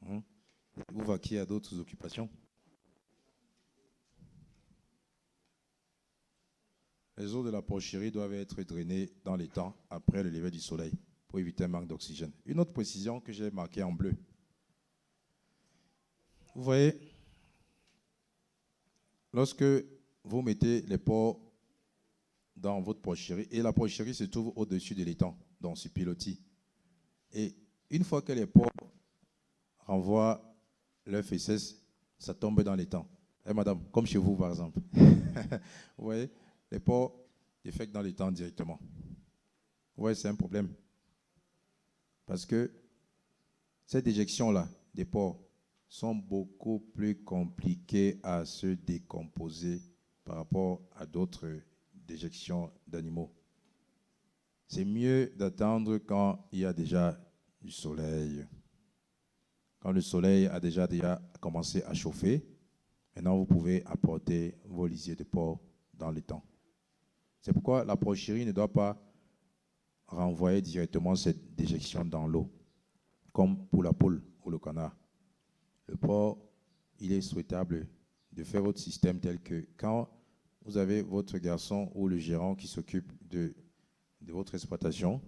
Hein? Vous vaquez à d'autres occupations. Les eaux de la porcherie doivent être drainées dans les temps après le lever du soleil pour éviter un manque d'oxygène. Une autre précision que j'ai marquée en bleu. Vous voyez, lorsque vous mettez les porcs dans votre porcherie, et la porcherie se trouve au-dessus de l'étang, donc sur pilotis. Et une fois que les porcs renvoient leurs fesses, ça tombe dans l'étang. Eh madame, comme chez vous par exemple. Vous voyez, les porcs défèquent dans l'étang directement. Vous voyez, c'est un problème. Parce que ces déjections-là des porcs sont beaucoup plus compliquées à se décomposer par rapport à d'autres déjections d'animaux. C'est mieux d'attendre quand il y a déjà du soleil. Quand le soleil a déjà commencé à chauffer, maintenant vous pouvez apporter vos lisiers de porc dans le temps. C'est pourquoi la porcherie ne doit pas renvoyer directement cette déjection dans l'eau, comme pour la poule ou le canard. Le porc, il est souhaitable de faire votre système tel que quand vous avez votre garçon ou le gérant qui s'occupe de votre exploitation,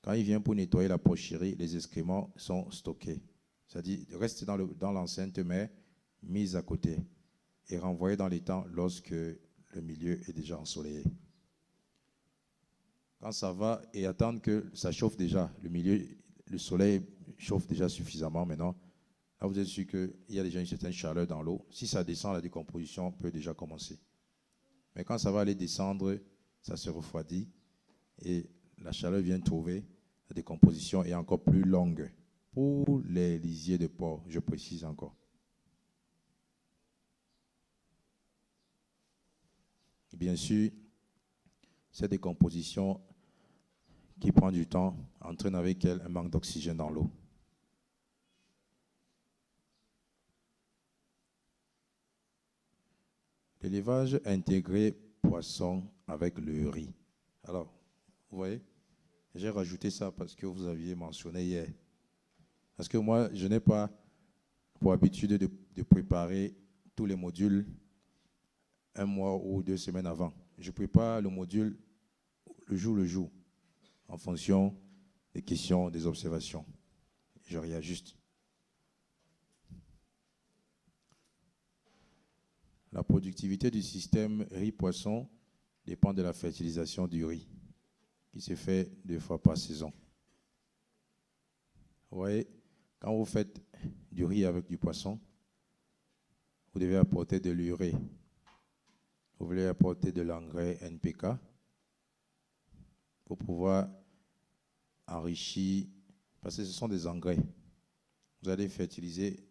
quand il vient pour nettoyer la porcherie, les excréments sont stockés. C'est-à-dire, restent dans l'enceinte, mais mis à côté et renvoyés dans les temps lorsque le milieu est déjà ensoleillé. Quand ça va, et attendre que ça chauffe déjà, le soleil chauffe déjà suffisamment maintenant, là vous êtes sûr qu'il y a déjà une certaine chaleur dans l'eau. Si ça descend, la décomposition peut déjà commencer. Mais quand ça va aller descendre, ça se refroidit et la chaleur vient trouver, la décomposition est encore plus longue. Pour les lisiers de porc, je précise encore. Et bien sûr, cette décomposition qui prend du temps entraîne avec elle un manque d'oxygène dans l'eau. L'élevage intégré poisson avec le riz. Alors, vous voyez, j'ai rajouté ça parce que vous aviez mentionné hier. Parce que moi, je n'ai pas pour habitude de préparer tous les modules un mois ou 2 semaines avant. Je prépare le module le jour, en fonction des questions, des observations. Je réajuste. La productivité du système riz-poisson dépend de la fertilisation du riz, qui se fait 2 fois par saison. Vous voyez, quand vous faites du riz avec du poisson, vous devez apporter de l'urée. Vous voulez apporter de l'engrais NPK pour pouvoir enrichir, parce que ce sont des engrais. Vous allez fertiliser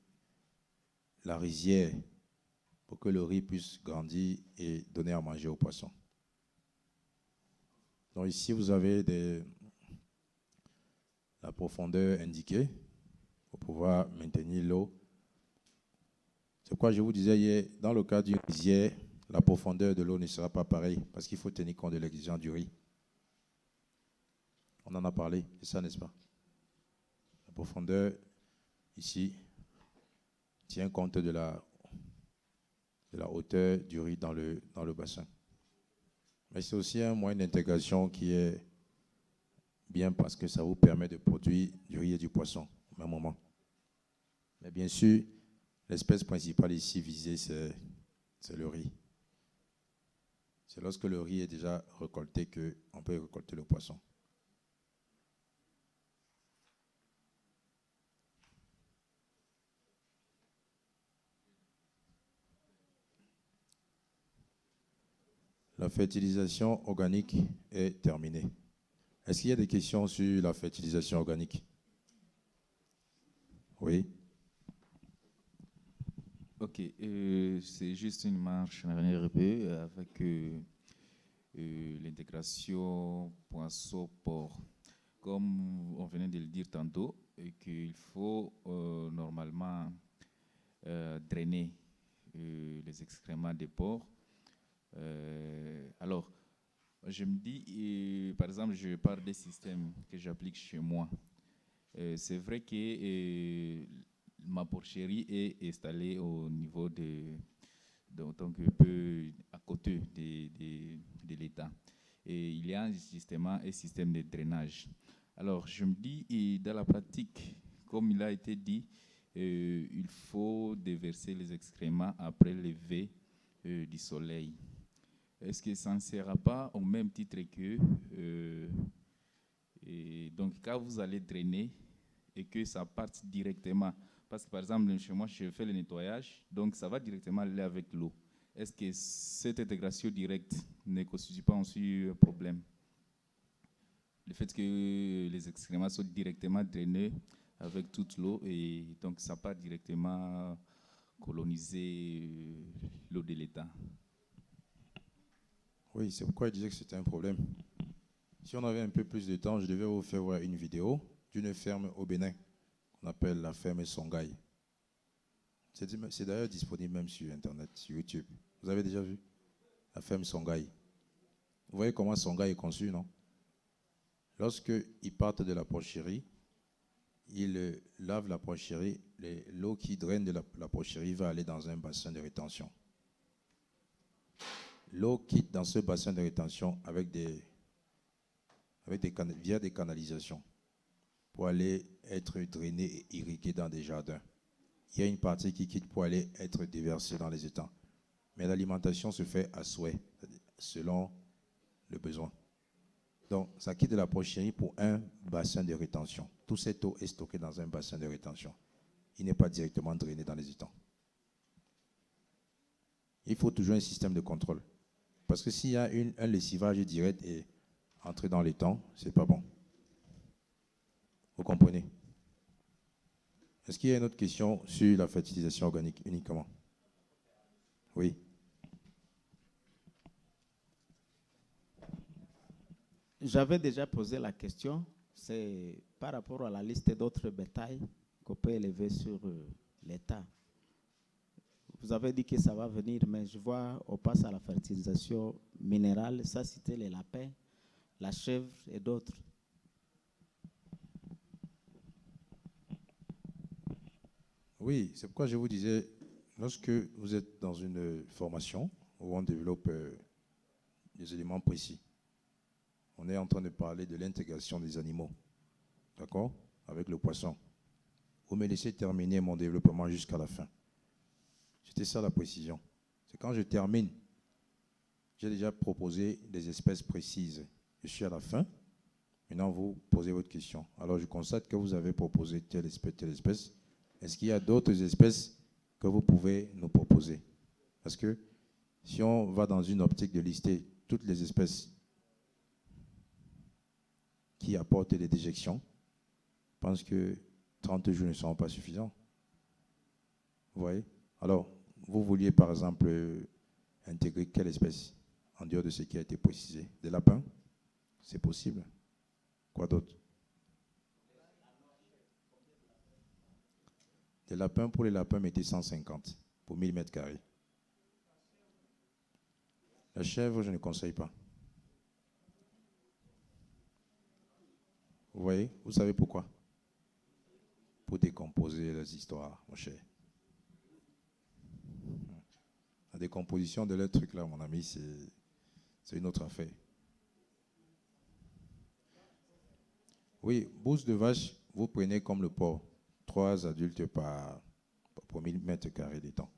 la rizière pour que le riz puisse grandir et donner à manger aux poissons. Donc ici, vous avez la profondeur indiquée pour pouvoir maintenir l'eau. C'est pourquoi je vous disais hier, dans le cas d'une rizière, la profondeur de l'eau ne sera pas pareille parce qu'il faut tenir compte de l'exigence du riz. On en a parlé, c'est ça, n'est-ce pas? La profondeur, ici, tient compte de la hauteur du riz dans le bassin. Mais c'est aussi un moyen d'intégration qui est bien parce que ça vous permet de produire du riz et du poisson au même moment. Mais bien sûr, l'espèce principale ici visée, c'est le riz. C'est lorsque le riz est déjà récolté qu'on peut récolter le poisson. La fertilisation organique est terminée. Est-ce qu'il y a des questions sur la fertilisation organique? Oui. Ok, c'est juste une marche en arrière un peu avec l'intégration poisson-porc. Comme on venait de le dire tantôt, qu'il faut normalement drainer les excréments des porcs. Alors, je me dis, par exemple, je parle des systèmes que j'applique chez moi. C'est vrai que ma porcherie est installée au niveau donc un peu à côté de l'étang. Et il y a justement un système de drainage. Alors, je me dis, et dans la pratique, comme il a été dit, il faut déverser les excréments après le lever du soleil. Est-ce que ça ne sera pas au même titre que... et donc, quand vous allez drainer et que ça parte directement, parce que par exemple, chez moi, je fais le nettoyage, donc ça va directement aller avec l'eau. Est-ce que cette intégration directe ne constitue pas aussi un problème? Le fait que les excréments soient directement drainés avec toute l'eau et donc ça part directement coloniser l'eau de l'étang. Oui, c'est pourquoi je disais que c'était un problème. Si on avait un peu plus de temps, je devais vous faire voir une vidéo d'une ferme au Bénin qu'on appelle la ferme Songhai. C'est d'ailleurs disponible même sur Internet, sur YouTube. Vous avez déjà vu la ferme Songhai? Vous voyez comment Songhai est conçu, non? Lorsqu'ils partent de la porcherie, ils lavent la porcherie, l'eau qui draine de la porcherie va aller dans un bassin de rétention. L'eau quitte dans ce bassin de rétention via des canalisations pour aller être drainée et irriguée dans des jardins. Il y a une partie qui quitte pour aller être déversée dans les étangs. Mais l'alimentation se fait à souhait, selon le besoin. Donc, ça quitte de la porcherie pour un bassin de rétention. Toute cette eau est stockée dans un bassin de rétention. Il n'est pas directement drainé dans les étangs. Il faut toujours un système de contrôle. Parce que s'il y a un lessivage direct et entrer dans l'étang, ce n'est pas bon. Vous comprenez? Est-ce qu'il y a une autre question sur la fertilisation organique uniquement? Oui. J'avais déjà posé la question, c'est par rapport à la liste d'autres bétails qu'on peut élever sur l'État. Vous avez dit que ça va venir, mais je vois, on passe à la fertilisation minérale, ça c'était les lapins, la chèvre et d'autres. Oui, c'est pourquoi je vous disais, lorsque vous êtes dans une formation où on développe des éléments précis, on est en train de parler de l'intégration des animaux, d'accord, avec le poisson. Vous me laissez terminer mon développement jusqu'à la fin. C'était ça la précision. C'est quand je termine, j'ai déjà proposé des espèces précises. Je suis à la fin. Maintenant, vous posez votre question. Alors, je constate que vous avez proposé telle espèce, telle espèce. Est-ce qu'il y a d'autres espèces que vous pouvez nous proposer? Parce que si on va dans une optique de lister toutes les espèces qui apportent des déjections, je pense que 30 jours ne seront pas suffisants. Vous voyez? Alors, vous vouliez par exemple intégrer quelle espèce en dehors de ce qui a été précisé? Des lapins? C'est possible. Quoi d'autre? Des lapins, pour les lapins, mettez 150 pour 1000 mètres carrés. La chèvre, je ne conseille pas. Vous voyez? Vous savez pourquoi? Pour décomposer les histoires, mon cher. La décomposition de leur truc là, mon ami, c'est une autre affaire. Oui, bourse de vache, vous prenez comme le porc, 3 adultes pour 1000 mètres carrés d'étang.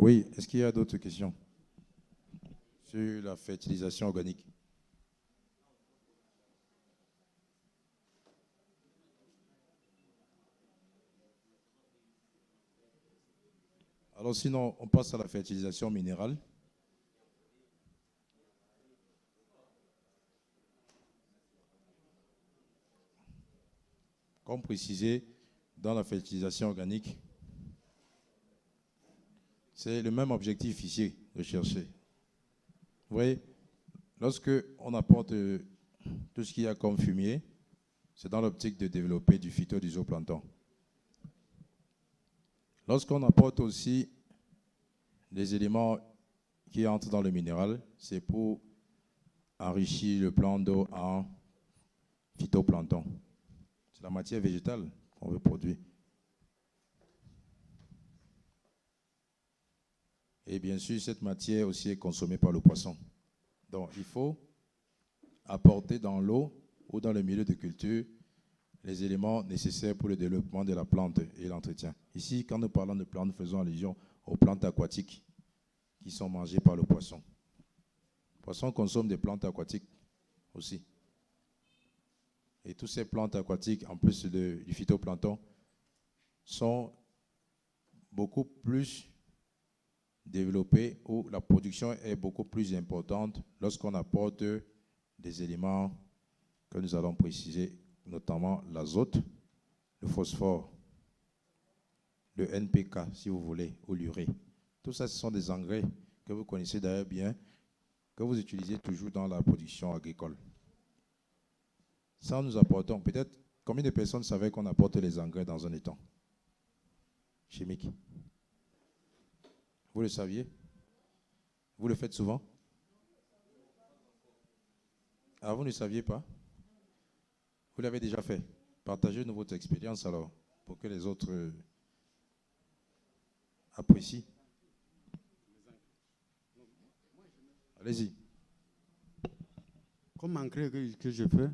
Oui, est-ce qu'il y a d'autres questions sur la fertilisation organique? Alors sinon, on passe à la fertilisation minérale. Comme précisé, dans la fertilisation organique, c'est le même objectif ici, recherché. Vous voyez, lorsque on apporte tout ce qu'il y a comme fumier, c'est dans l'optique de développer du phyto, du zooplancton. Lorsqu'on apporte aussi des éléments qui entrent dans le minéral, c'est pour enrichir le plan d'eau en phytoplancton. C'est la matière végétale qu'on veut produire. Et bien sûr, cette matière aussi est consommée par le poisson. Donc, il faut apporter dans l'eau ou dans le milieu de culture les éléments nécessaires pour le développement de la plante et l'entretien. Ici, quand nous parlons de plantes, nous faisons allusion aux plantes aquatiques qui sont mangées par le poisson. Le poisson consomme des plantes aquatiques aussi. Et toutes ces plantes aquatiques, en plus du phytoplancton, sont beaucoup plus développées, où la production est beaucoup plus importante lorsqu'on apporte des éléments que nous allons préciser, notamment l'azote, le phosphore, le NPK, si vous voulez, ou l'urée. Tout ça, ce sont des engrais que vous connaissez d'ailleurs bien, que vous utilisez toujours dans la production agricole. Ça, nous apportons, peut-être, combien de personnes savaient qu'on apporte les engrais dans un étang chimique? Vous le saviez? Vous le faites souvent? Ah, vous ne saviez pas? Vous l'avez déjà fait? Partagez-nous votre expérience alors, pour que les autres apprécient. Allez-y. Comme engrais que je fais,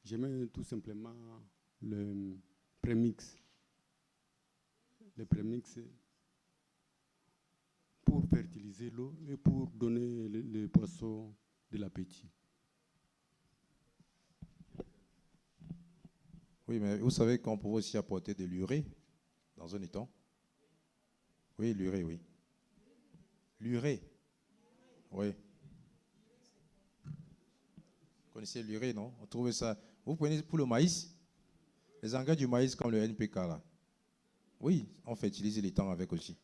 je mets tout simplement le prémix. Le prémix pour fertiliser l'eau et pour donner les poissons de l'appétit. Oui, mais vous savez qu'on peut aussi apporter de l'urée dans un étang? Oui, l'urée, oui. L'urée. Oui. Vous connaissez l'urée, non? On trouve ça. Vous prenez pour le maïs, les engrais du maïs comme le NPK là. Oui, on fertilise l'étang avec aussi.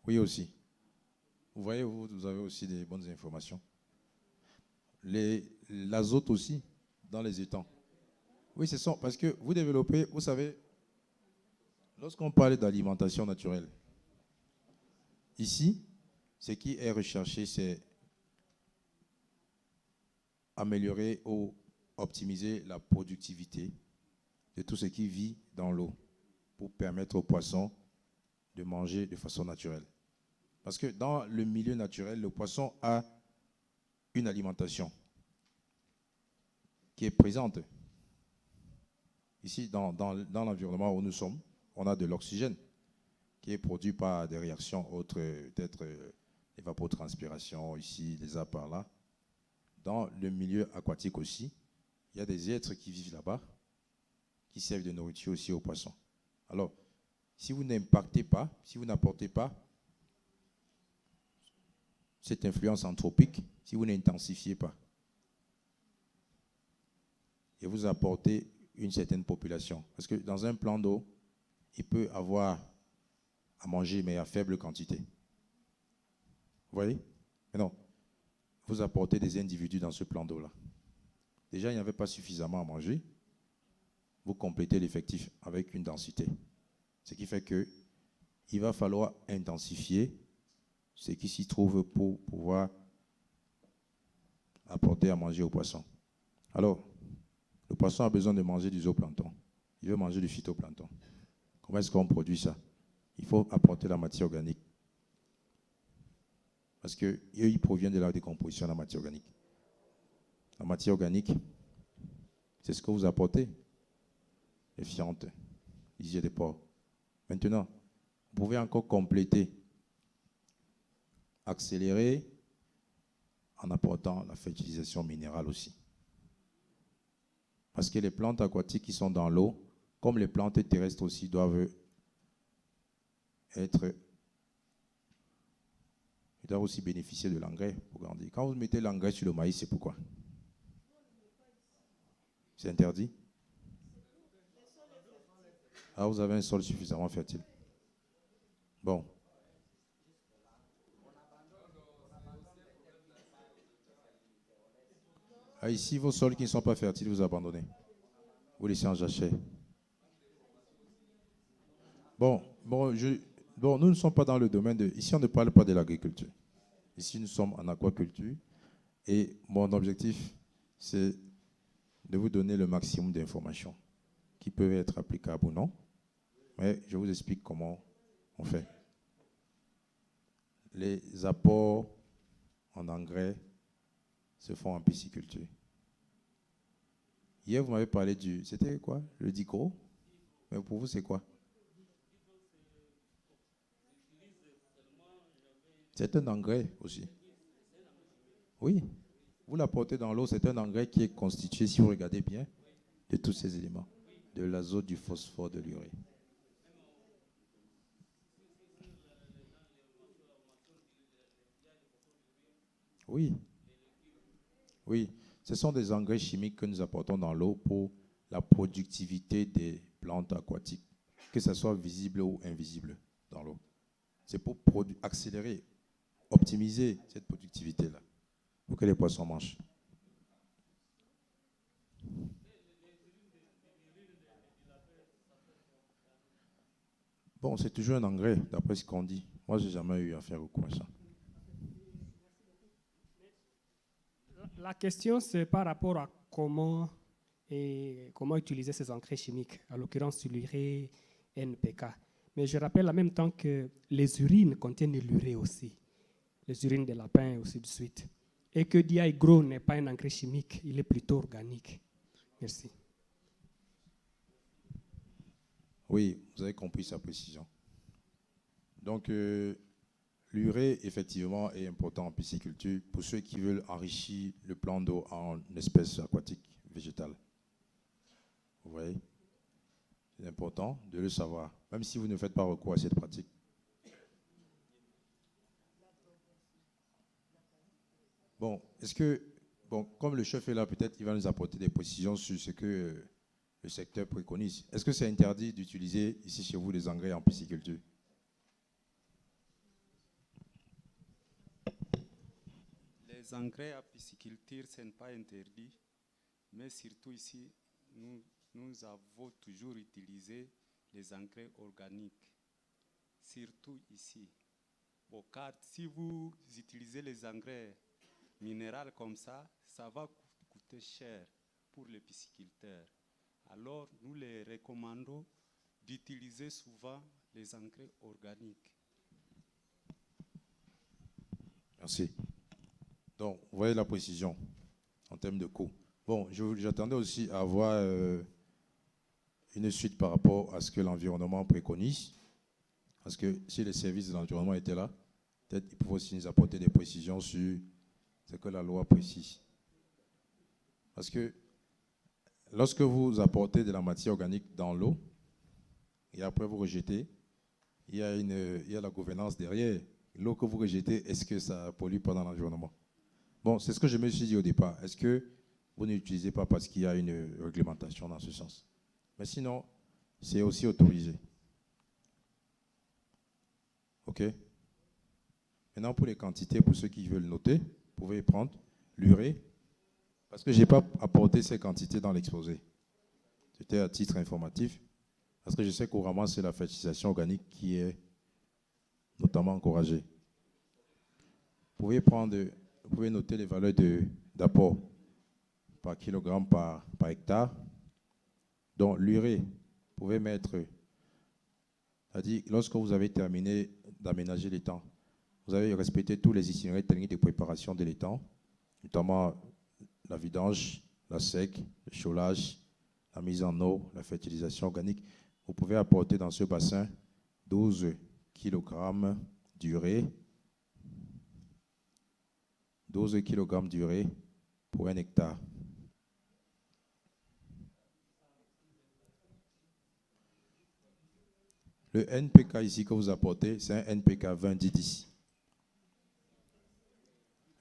Oui, aussi. Vous voyez, vous avez aussi des bonnes informations. L'azote aussi dans les étangs. Oui, c'est ça, parce que vous développez, vous savez, lorsqu'on parle d'alimentation naturelle, ici, ce qui est recherché, c'est améliorer ou optimiser la productivité de tout ce qui vit dans l'eau pour permettre aux poissons de manger de façon naturelle. Parce que dans le milieu naturel, le poisson a une alimentation qui est présente. Ici, dans l'environnement où nous sommes, on a de l'oxygène qui est produit par des réactions autres, peut-être évapotranspiration, ici, les arbres par là. Dans le milieu aquatique aussi, il y a des êtres qui vivent là-bas, qui servent de nourriture aussi aux poissons. Alors, si vous n'impactez pas, si vous n'apportez pas cette influence anthropique, si vous n'intensifiez pas, et vous apportez une certaine population. Parce que dans un plan d'eau, il peut avoir à manger, mais à faible quantité. Vous voyez? Mais non, vous apportez des individus dans ce plan d'eau-là. Déjà, il n'y avait pas suffisamment à manger. Vous complétez l'effectif avec une densité. Ce qui fait qu'il va falloir intensifier ce qui s'y trouve pour pouvoir apporter à manger aux poissons. Alors, le poisson a besoin de manger du zooplancton. Il veut manger du phytoplancton. Comment est-ce qu'on produit ça? Il faut apporter la matière organique. Parce qu'il provient de la décomposition de la matière organique. La matière organique, c'est ce que vous apportez. Les fientes, lisière des pores. Maintenant, vous pouvez encore compléter, accélérer en apportant la fertilisation minérale aussi. Parce que les plantes aquatiques qui sont dans l'eau, comme les plantes terrestres aussi, doivent aussi bénéficier de l'engrais pour grandir. Quand vous mettez l'engrais sur le maïs, c'est pourquoi? C'est interdit? Ah, vous avez un sol suffisamment fertile. Bon. Ah, ici, vos sols qui ne sont pas fertiles, vous abandonnez. Vous laissez en jachère. Bon, nous ne sommes pas dans le domaine de... Ici, on ne parle pas de l'agriculture. Ici, nous sommes en aquaculture. Et mon objectif, c'est de vous donner le maximum d'informations qui peuvent être applicables ou non. Mais je vous explique comment on fait. Les apports en engrais se font en pisciculture. Hier, vous m'avez parlé du... C'était quoi? Le dicro? Mais pour vous, c'est quoi? C'est un engrais aussi. Oui. Vous l'apportez dans l'eau, c'est un engrais qui est constitué, si vous regardez bien, de tous ces éléments. De l'azote, du phosphore, de l'urée. Oui. Oui. Ce sont des engrais chimiques que nous apportons dans l'eau pour la productivité des plantes aquatiques, que ce soit visible ou invisible dans l'eau. C'est pour accélérer, optimiser cette productivité-là, pour que les poissons mangent. Bon, c'est toujours un engrais, d'après ce qu'on dit. Moi, je n'ai jamais eu à faire recours à ça. La question, c'est par rapport à comment utiliser ces engrais chimiques, en l'occurrence l'urée NPK. Mais je rappelle en même temps que les urines contiennent l'urée aussi, les urines des lapins et ainsi de suite. Et que DI Grow n'est pas un engrais chimique, il est plutôt organique. Merci. Oui, vous avez compris sa précision. Donc, l'urée, effectivement, est important en pisciculture pour ceux qui veulent enrichir le plan d'eau en espèces aquatiques végétales. Vous voyez? C'est important de le savoir, même si vous ne faites pas recours à cette pratique. Bon, comme le chef est là, peut-être il va nous apporter des précisions sur ce que le secteur préconise. Est-ce que c'est interdit d'utiliser ici chez vous des engrais en pisciculture? Les engrais à pisciculture, ce n'est pas interdit, mais surtout ici, nous avons toujours utilisé les engrais organiques, surtout ici. Bon, car si vous utilisez les engrais minéraux comme ça va coûter cher pour les pisciculteurs. Alors, nous les recommandons d'utiliser souvent les engrais organiques. Merci. Donc, vous voyez la précision en termes de coût. Bon, j'attendais aussi à avoir une suite par rapport à ce que l'environnement préconise. Parce que si les services de l'environnement étaient là, peut-être qu'ils pouvaient aussi nous apporter des précisions sur ce que la loi précise. Parce que lorsque vous apportez de la matière organique dans l'eau, et après vous rejetez, il y a la gouvernance derrière. L'eau que vous rejetez, est-ce que ça pollue pas dans l'environnement? Bon, c'est ce que je me suis dit au départ. Est-ce que vous n'utilisez pas parce qu'il y a une réglementation dans ce sens? Mais sinon, c'est aussi autorisé. OK? Maintenant, pour les quantités, pour ceux qui veulent noter, vous pouvez prendre l'urée, parce que je n'ai pas apporté ces quantités dans l'exposé. C'était à titre informatif, parce que je sais couramment c'est la fertilisation organique qui est notamment encouragée. Vous pouvez noter les valeurs d'apport par kilogramme par hectare. Donc l'urée, vous pouvez mettre, c'est-à-dire lorsque vous avez terminé d'aménager l'étang, vous avez respecté tous les itinéraires techniques de préparation de l'étang, notamment la vidange, la sec, le chaulage, la mise en eau, la fertilisation organique. vous pouvez apporter dans ce bassin 12 kg d'urée. 12 kg d'urée pour 1 hectare. Le NPK ici que vous apportez, c'est un NPK 20-10-10.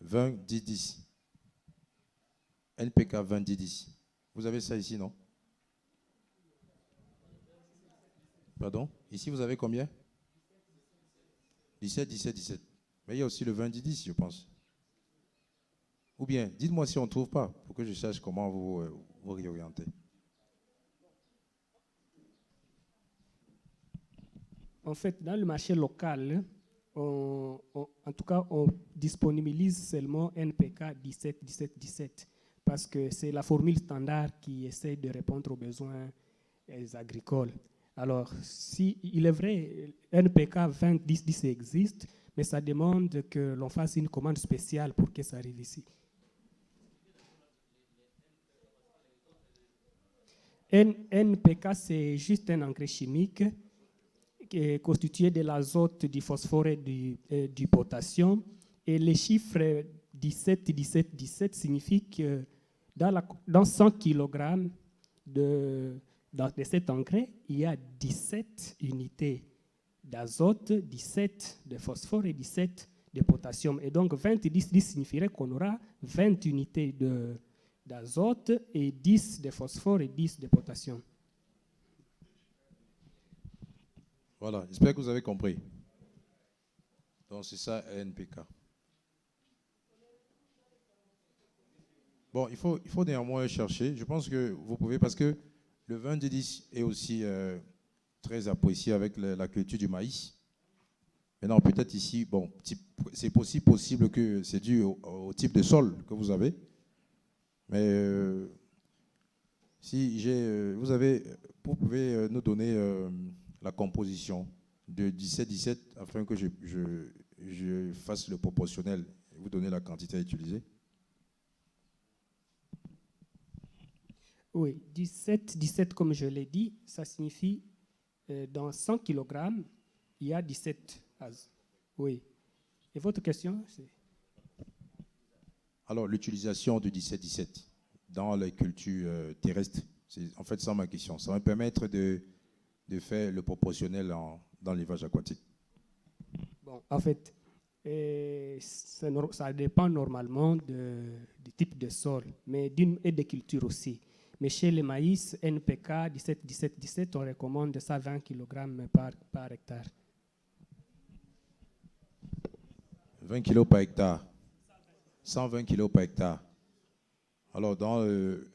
20-10-10. NPK 20-10-10. Vous avez ça ici, non? Pardon? Ici, vous avez combien? 17-17-17. Mais il y a aussi le 20-10-10, je pense. Ou bien, dites-moi si on ne trouve pas, pour que je sache comment vous réorienter. En fait, dans le marché local, en tout cas, on disponibilise seulement NPK 17-17-17 parce que c'est la formule standard qui essaie de répondre aux besoins agricoles. Alors, si, il est vrai, NPK 20-10-10 existe, mais ça demande que l'on fasse une commande spéciale pour que ça arrive ici. NPK, c'est juste un engrais chimique qui est constitué de l'azote, du phosphore et du potassium. Et les chiffres 17-17-17 signifient que dans 100 kg de cet engrais, il y a 17 unités d'azote, 17 de phosphore et 17 de potassium. Et donc 20-10-10 signifierait qu'on aura 20 unités d'azote et 10 de phosphore et 10 de potassium. Voilà, j'espère que vous avez compris. Donc c'est ça NPK. Bon, il faut néanmoins chercher. Je pense que vous pouvez, parce que le 20-10 est aussi très apprécié avec la culture du maïs. Maintenant, peut-être ici, bon, c'est possible que c'est dû au type de sol que vous avez. Mais si vous pouvez nous donner la composition de 17-17 afin que je fasse le proportionnel et vous donner la quantité à utiliser. Oui, 17-17, comme je l'ai dit, ça signifie dans 100 kg, il y a 17 az. Oui. Et votre question, c'est? Alors, l'utilisation du 17-17 dans les cultures terrestres, c'est en fait ça ma question. Ça va me permettre de faire le proportionnel dans l'élevage aquatique. Bon, en fait, ça dépend normalement du type de sol, mais et des cultures aussi. Mais chez les maïs, NPK 17-17-17, on recommande ça 20 kg par hectare. 20 kg par hectare. 120 kg par hectare. Alors,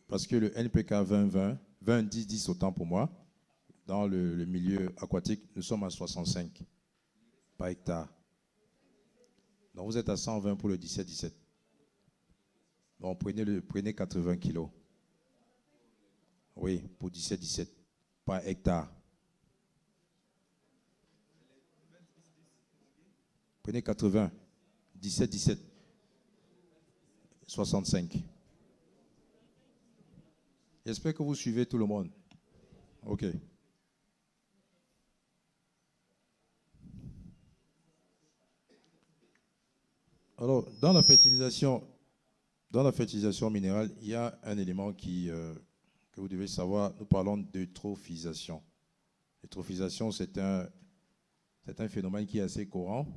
parce que le NPK 20-10-10 autant pour moi, dans le milieu aquatique, nous sommes à 65 par hectare. Donc, vous êtes à 120 pour le 17-17. Donc, prenez 80 kg. Oui, pour 17-17 par hectare. Prenez 80, 17-17, 65. J'espère que vous suivez tout le monde. OK. Alors, dans la fertilisation minérale, il y a un élément que vous devez savoir. Nous parlons d'eutrophisation. L'eutrophisation, c'est un phénomène qui est assez courant.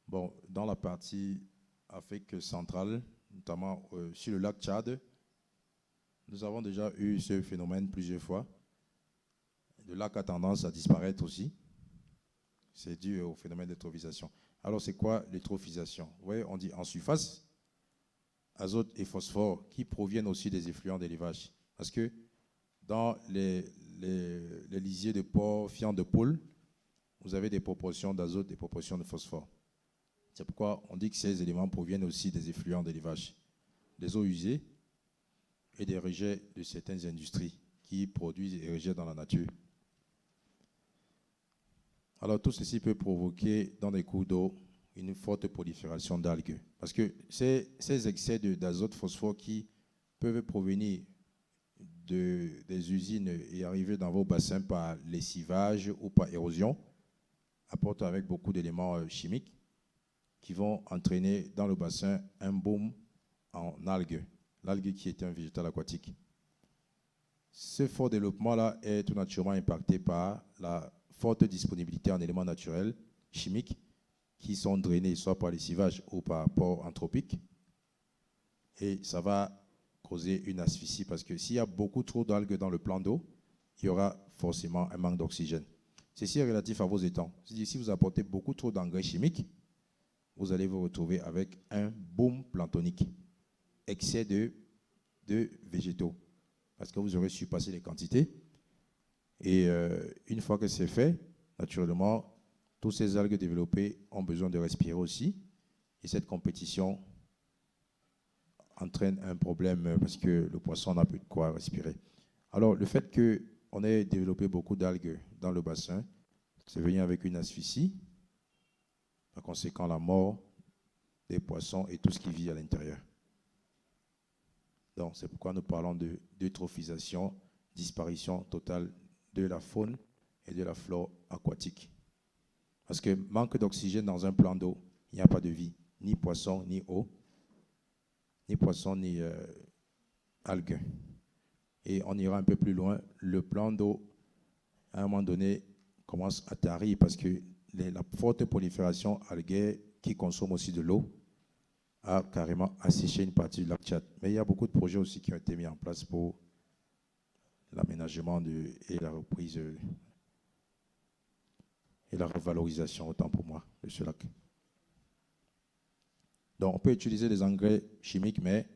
Bon, dans la partie Afrique centrale, notamment sur le lac Tchad, nous avons déjà eu ce phénomène plusieurs fois. Le lac a tendance à disparaître aussi. C'est dû au phénomène d'eutrophisation. Alors, c'est quoi l'eutrophisation? Vous voyez, on dit en surface, azote et phosphore qui proviennent aussi des effluents d'élevage. Parce que dans les lisiers de porc, fientes de poule, vous avez des proportions d'azote et des proportions de phosphore. C'est pourquoi on dit que ces éléments proviennent aussi des effluents d'élevage, des eaux usées et des rejets de certaines industries qui produisent et rejettent dans la nature. Alors tout ceci peut provoquer dans des cours d'eau une forte prolifération d'algues. Parce que ces excès d'azote, phosphore qui peuvent provenir des usines et arriver dans vos bassins par lessivage ou par érosion apporte avec beaucoup d'éléments chimiques qui vont entraîner dans le bassin un boom en algues, l'algue qui est un végétal aquatique. Ce fort développement-là est tout naturellement impacté par la forte disponibilité en éléments naturels, chimiques, qui sont drainés soit par lessivage ou par port anthropique. Et ça va causer une asphyxie parce que s'il y a beaucoup trop d'algues dans le plan d'eau, il y aura forcément un manque d'oxygène. Ceci est relatif à vos étangs. C'est-à-dire si vous apportez beaucoup trop d'engrais chimiques, vous allez vous retrouver avec un boom planktonique, excès de végétaux, parce que vous aurez surpassé les quantités. Et une fois que c'est fait, naturellement, tous ces algues développées ont besoin de respirer aussi. Et cette compétition entraîne un problème parce que le poisson n'a plus de quoi respirer. Alors, le fait qu'on ait développé beaucoup d'algues dans le bassin, c'est venu avec une asphyxie, par conséquent la mort des poissons et tout ce qui vit à l'intérieur. Donc, c'est pourquoi nous parlons d'eutrophisation, disparition totale de la faune et de la flore aquatique. Parce que manque d'oxygène dans un plan d'eau, il n'y a pas de vie, ni poisson, ni eau, ni poisson, ni algues. Et on ira un peu plus loin, le plan d'eau, à un moment donné, commence à tarir parce que la forte prolifération algaire qui consomme aussi de l'eau a carrément asséché une partie du lac Tchad. Mais il y a beaucoup de projets aussi qui ont été mis en place pour l'aménagement et la reprise et la revalorisation, autant pour moi, de ce lac. Donc, on peut utiliser des engrais chimiques, mais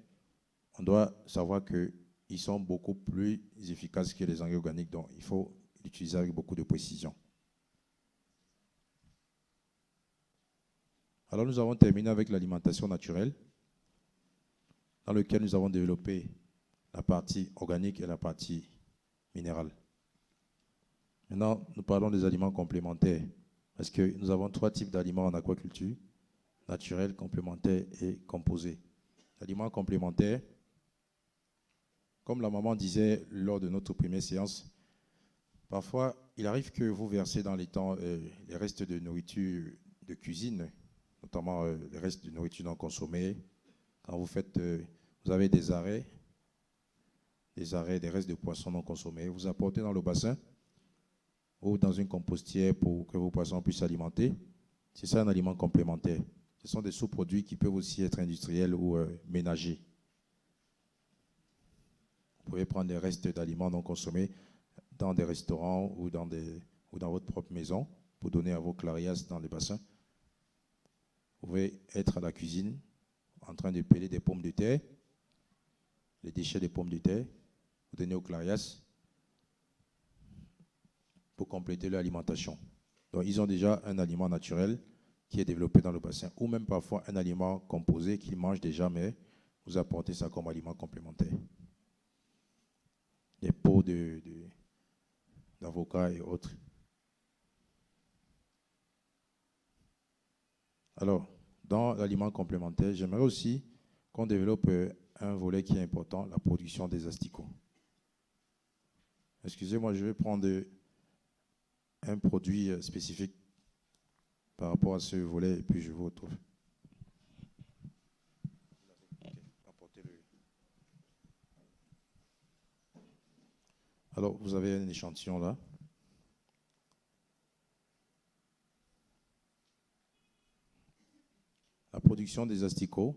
on doit savoir qu'ils sont beaucoup plus efficaces que les engrais organiques. Donc, il faut l'utiliser avec beaucoup de précision. Alors, nous avons terminé avec l'alimentation naturelle, dans laquelle nous avons développé la partie organique et la partie minérale. Maintenant, nous parlons des aliments complémentaires, parce que nous avons 3 types d'aliments en aquaculture, naturels, complémentaires et composés. Aliments complémentaires, comme la maman disait lors de notre première séance, parfois, il arrive que vous versez dans l'étang les restes de nourriture de cuisine, notamment les restes de nourriture non consommée. Quand vous avez des restes de poissons non consommés, vous apportez dans le bassin ou dans une compostière pour que vos poissons puissent s'alimenter. C'est ça un aliment complémentaire. Ce sont des sous-produits qui peuvent aussi être industriels ou ménagers. Vous pouvez prendre des restes d'aliments non consommés dans des restaurants ou dans votre propre maison pour donner à vos clarias dans les bassins. Vous pouvez être à la cuisine en train de peler des pommes de terre, les déchets des pommes de terre, vous donnez aux clarias pour compléter leur alimentation. Donc, ils ont déjà un aliment naturel qui est développé dans le bassin, ou même parfois un aliment composé qu'ils mangent déjà, mais vous apportez ça comme aliment complémentaire. Des pots d'avocats et autres. Alors, dans l'aliment complémentaire, j'aimerais aussi qu'on développe un volet qui est important, la production des asticots. Excusez-moi, je vais prendre un produit spécifique par rapport à ce volet et puis je vous retrouve. Alors, vous avez un échantillon là. La production des asticots.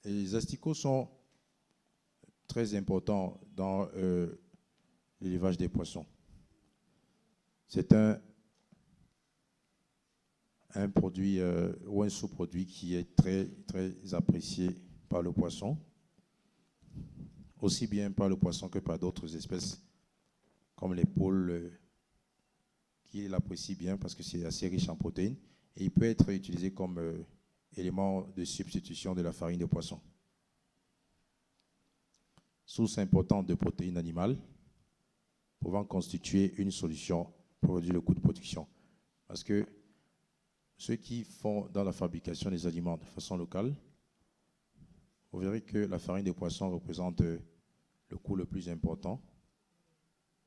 Et les asticots sont très importants dans l'élevage des poissons. C'est un produit ou un sous-produit qui est très, très apprécié par le poisson, aussi bien par le poisson que par d'autres espèces, comme les poules, qui l'apprécient bien parce que c'est assez riche en protéines, et il peut être utilisé comme élément de substitution de la farine de poisson. Source importante de protéines animales, pouvant constituer une solution pour réduire le coût de production. Parce que ceux qui font dans la fabrication des aliments de façon locale, vous verrez que la farine de poisson représente le coût le plus important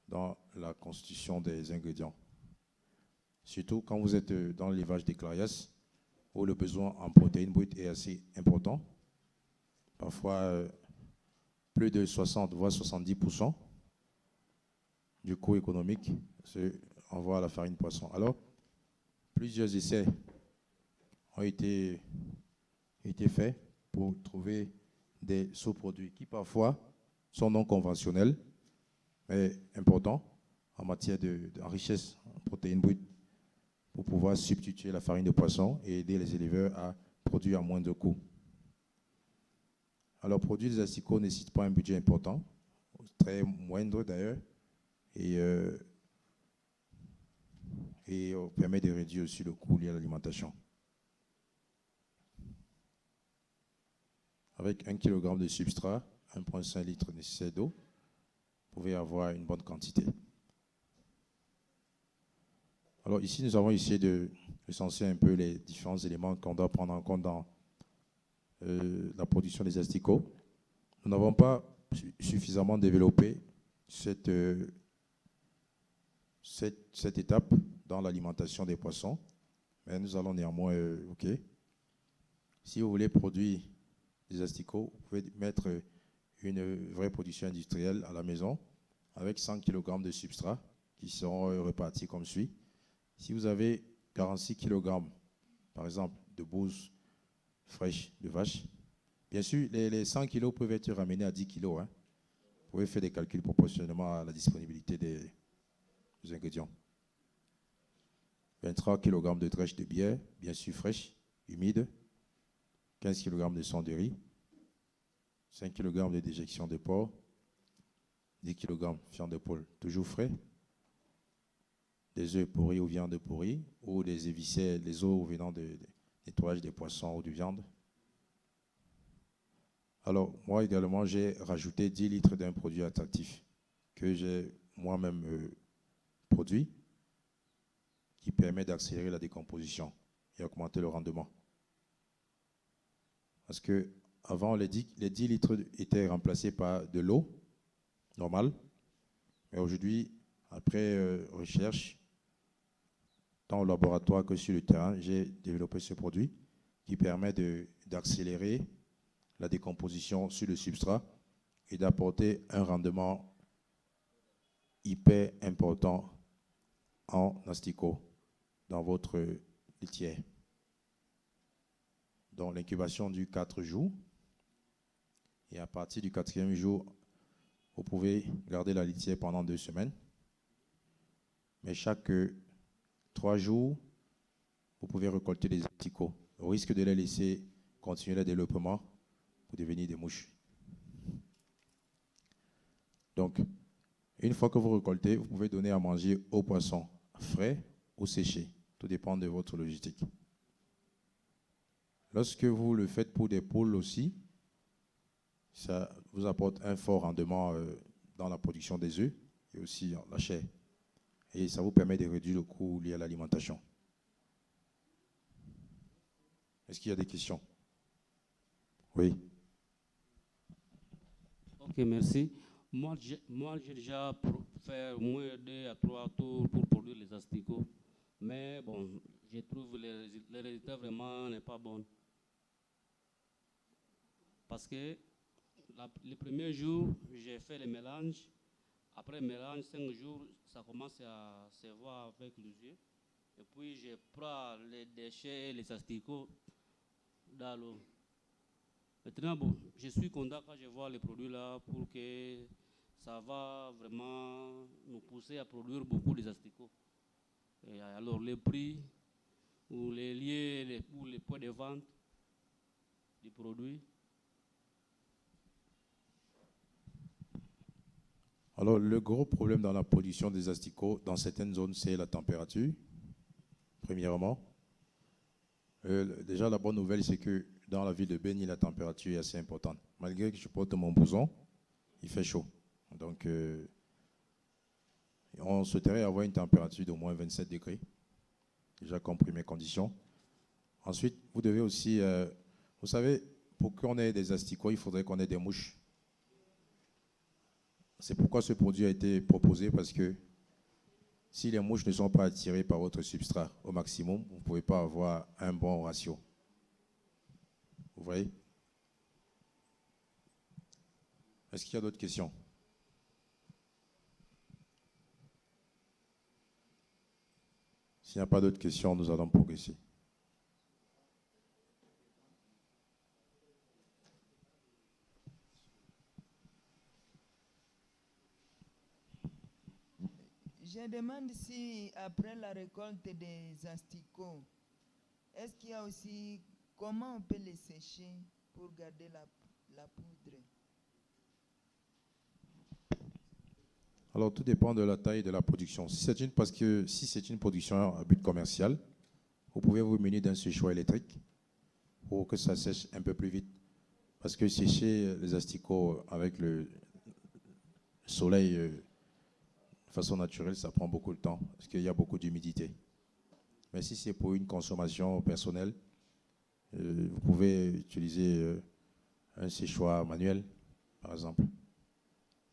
dans la constitution des ingrédients. Surtout quand vous êtes dans l'élevage des clarias, où le besoin en protéines brutes est assez important. Parfois, plus de 60 voire 70% du coût économique se renvoie à la farine poisson. Alors, plusieurs essais ont été faits pour trouver des sous-produits qui parfois sont non conventionnels, mais importants en matière de richesse en protéines brutes pour pouvoir substituer la farine de poisson et aider les éleveurs à produire à moindre coût. Alors, produire des asticots ne nécessite pas un budget important, très moindre d'ailleurs, et permet de réduire aussi le coût lié à l'alimentation. Avec 1 kg de substrat, 1,5 litre nécessaire d'eau, vous pouvez avoir une bonne quantité. Alors ici, nous avons essayé de recenser un peu les différents éléments qu'on doit prendre en compte dans la production des asticots. Nous n'avons pas suffisamment développé cette étape dans l'alimentation des poissons, mais nous allons néanmoins évoquer. Si vous voulez produire des asticots, vous pouvez mettre une vraie production industrielle à la maison avec 100 kg de substrat qui seront repartis comme suit. Si vous avez 46 kg, par exemple, de bouse fraîche de vache, bien sûr, les 100 kg peuvent être ramenés à 10 kg. Hein. Vous pouvez faire des calculs proportionnellement à la disponibilité des ingrédients. 23 kg de drèche de bière, bien sûr fraîche, humide, 15 kg de son de riz, 5 kg de déjection de porc, 10 kg de viande de poule, toujours frais, des œufs pourris ou viande pourrie, ou des épicets, les eaux venant de nettoyage des poissons ou de viande. Alors, moi, également, j'ai rajouté 10 litres d'un produit attractif que j'ai moi-même produit, qui permet d'accélérer la décomposition et augmenter le rendement. Parce que avant, les 10 litres étaient remplacés par de l'eau normale, mais aujourd'hui, après recherche, tant au laboratoire que sur le terrain, j'ai développé ce produit qui permet d'accélérer la décomposition sur le substrat et d'apporter un rendement hyper important en asticot dans votre litière. Donc l'incubation dure 4 jours et à partir du 4e jour, vous pouvez garder la litière pendant 2 semaines. Mais chaque 3 jours, vous pouvez récolter des asticots. Au risque de les laisser continuer le développement pour devenir des mouches. Donc, une fois que vous récoltez, vous pouvez donner à manger aux poissons frais ou séchés. Tout dépend de votre logistique. Lorsque vous le faites pour des poules aussi, ça vous apporte un fort rendement dans la production des œufs et aussi la chair. Et ça vous permet de réduire le coût lié à l'alimentation. Est-ce qu'il y a des questions? Oui. Ok, merci. Moi, j'ai déjà fait au moins 2 à 3 tours pour produire les asticots. Mais bon, je trouve les résultats vraiment n'est pas bons. Parce que les premiers jours, j'ai fait les mélanges. Après le mélange, 5 jours, ça commence à se voir avec les yeux. Et puis, je prends les déchets et les asticots dans l'eau. Maintenant, bon, je suis content quand je vois les produits là pour que ça va vraiment nous pousser à produire beaucoup d'asticots. Et alors, les prix ou les liens ou les points de vente des produits. Alors, le gros problème dans la production des asticots, dans certaines zones, c'est la température, premièrement. Déjà, la bonne nouvelle, c'est que dans la ville de Beni, la température est assez importante. Malgré que je porte mon blouson, il fait chaud. Donc, on souhaiterait avoir une température d'au moins 27 degrés, déjà compris mes conditions. Ensuite, vous devez aussi, vous savez, pour qu'on ait des asticots, il faudrait qu'on ait des mouches. C'est pourquoi ce produit a été proposé, parce que si les mouches ne sont pas attirées par votre substrat au maximum, vous ne pouvez pas avoir un bon ratio. Vous voyez? Est-ce qu'il y a d'autres questions? S'il n'y a pas d'autres questions, nous allons progresser. Je demande si après la récolte des asticots, est-ce qu'il y a aussi comment on peut les sécher pour garder la poudre? Alors, tout dépend de la taille de la production. Parce que si c'est une production à but commercial, vous pouvez vous munir d'un séchoir électrique pour que ça sèche un peu plus vite. Parce que sécher les asticots avec le soleil de façon naturelle, ça prend beaucoup de temps parce qu'il y a beaucoup d'humidité. Mais si c'est pour une consommation personnelle, vous pouvez utiliser un séchoir manuel, par exemple.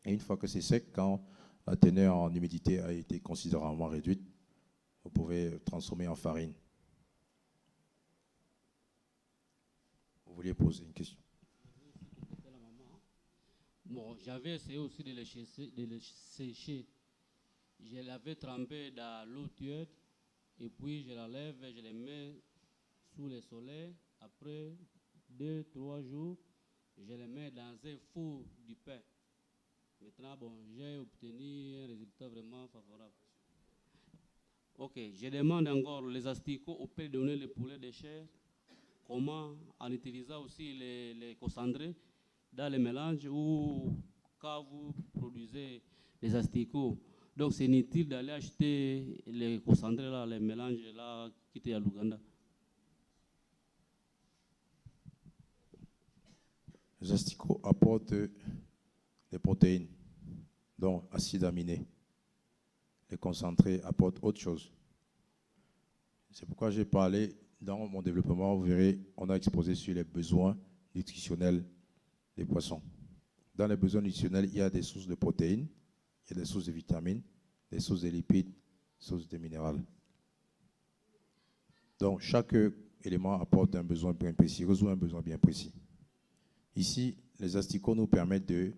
Et une fois que c'est sec, quand la teneur en humidité a été considérablement réduite, vous pouvez transformer en farine. Vous vouliez poser une question? Bon, j'avais essayé aussi de les sécher. Je l'avais trempé dans l'eau tiède et puis je la lève et je les mets sous le soleil. Après 2-3 jours, je les mets dans un four du pain. Maintenant, bon, j'ai obtenu un résultat vraiment favorable. Ok, je demande encore les asticots, on peut donner les poulets de chair. Comment, en utilisant aussi les concendrés dans les mélanges ou quand vous produisez les asticots. Donc, c'est inutile d'aller acheter les concentrés là, les mélanges là, qui étaient à l'Ouganda. Les asticots apportent des protéines, donc acides aminés. Les concentrés apportent autre chose. C'est pourquoi j'ai parlé dans mon développement, vous verrez, on a exposé sur les besoins nutritionnels des poissons. Dans les besoins nutritionnels, il y a des sources de protéines, il y a des sources de vitamines, des sources de lipides, des sources de minéraux. Donc, chaque élément apporte un besoin bien précis, résout un besoin bien précis. Ici, les asticots nous permettent de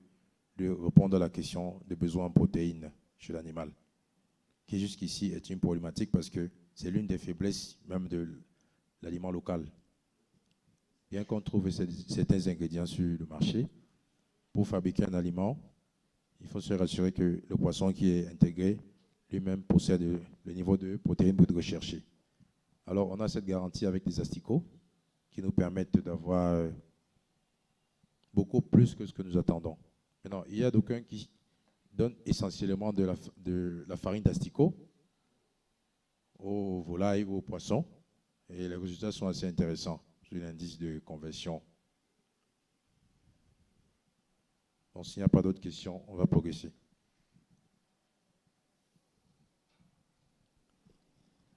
répondre à la question des besoins en protéines chez l'animal, qui jusqu'ici est une problématique parce que c'est l'une des faiblesses même de l'aliment local. Bien qu'on trouve certains ingrédients sur le marché, pour fabriquer un aliment, il faut se rassurer que le poisson qui est intégré lui-même possède le niveau de protéines recherché. Alors, on a cette garantie avec les asticots qui nous permettent d'avoir beaucoup plus que ce que nous attendons. Maintenant, il y a d'aucuns qui donnent essentiellement de la farine d'asticot aux volailles ou aux poissons, et les résultats sont assez intéressants sur l'indice de conversion. Donc, s'il n'y a pas d'autres questions, on va progresser.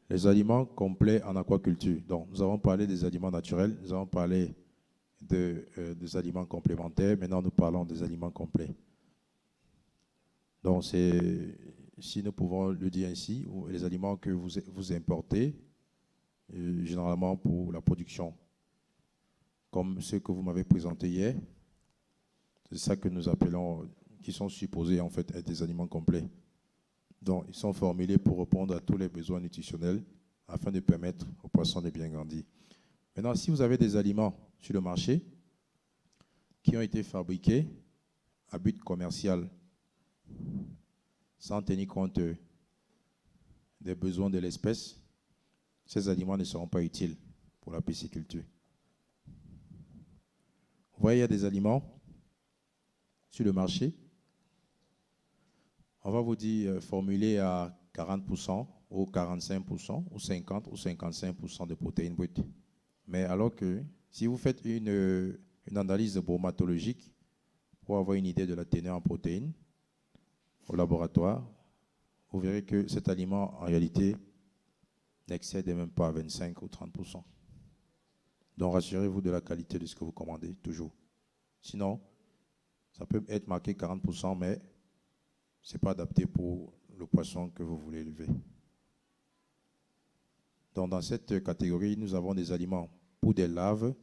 Les aliments complets en aquaculture. Donc, nous avons parlé des aliments naturels, nous avons parlé des aliments complémentaires. Maintenant, nous parlons des aliments complets. Donc, si nous pouvons le dire ainsi, les aliments que vous importez, généralement pour la production, comme ceux que vous m'avez présentés hier, c'est ça que nous appelons, qui sont supposés en fait être des aliments complets. Donc, ils sont formulés pour répondre à tous les besoins nutritionnels afin de permettre aux poissons de bien grandir. Maintenant, si vous avez des aliments sur le marché qui ont été fabriqués à but commercial sans tenir compte des besoins de l'espèce, ces aliments ne seront pas utiles pour la pisciculture. Vous voyez, il y a des aliments sur le marché. On va vous dire formulés à 40% ou 45% ou 50 ou 55% de protéines brutes. Mais alors que si vous faites une analyse bromatologique pour avoir une idée de la teneur en protéines au laboratoire, vous verrez que cet aliment, en réalité, n'excède même pas 25 ou 30%. Donc, rassurez-vous de la qualité de ce que vous commandez, toujours. Sinon, ça peut être marqué 40%, mais ce n'est pas adapté pour le poisson que vous voulez élever. Donc, dans cette catégorie, nous avons des aliments pour des larves,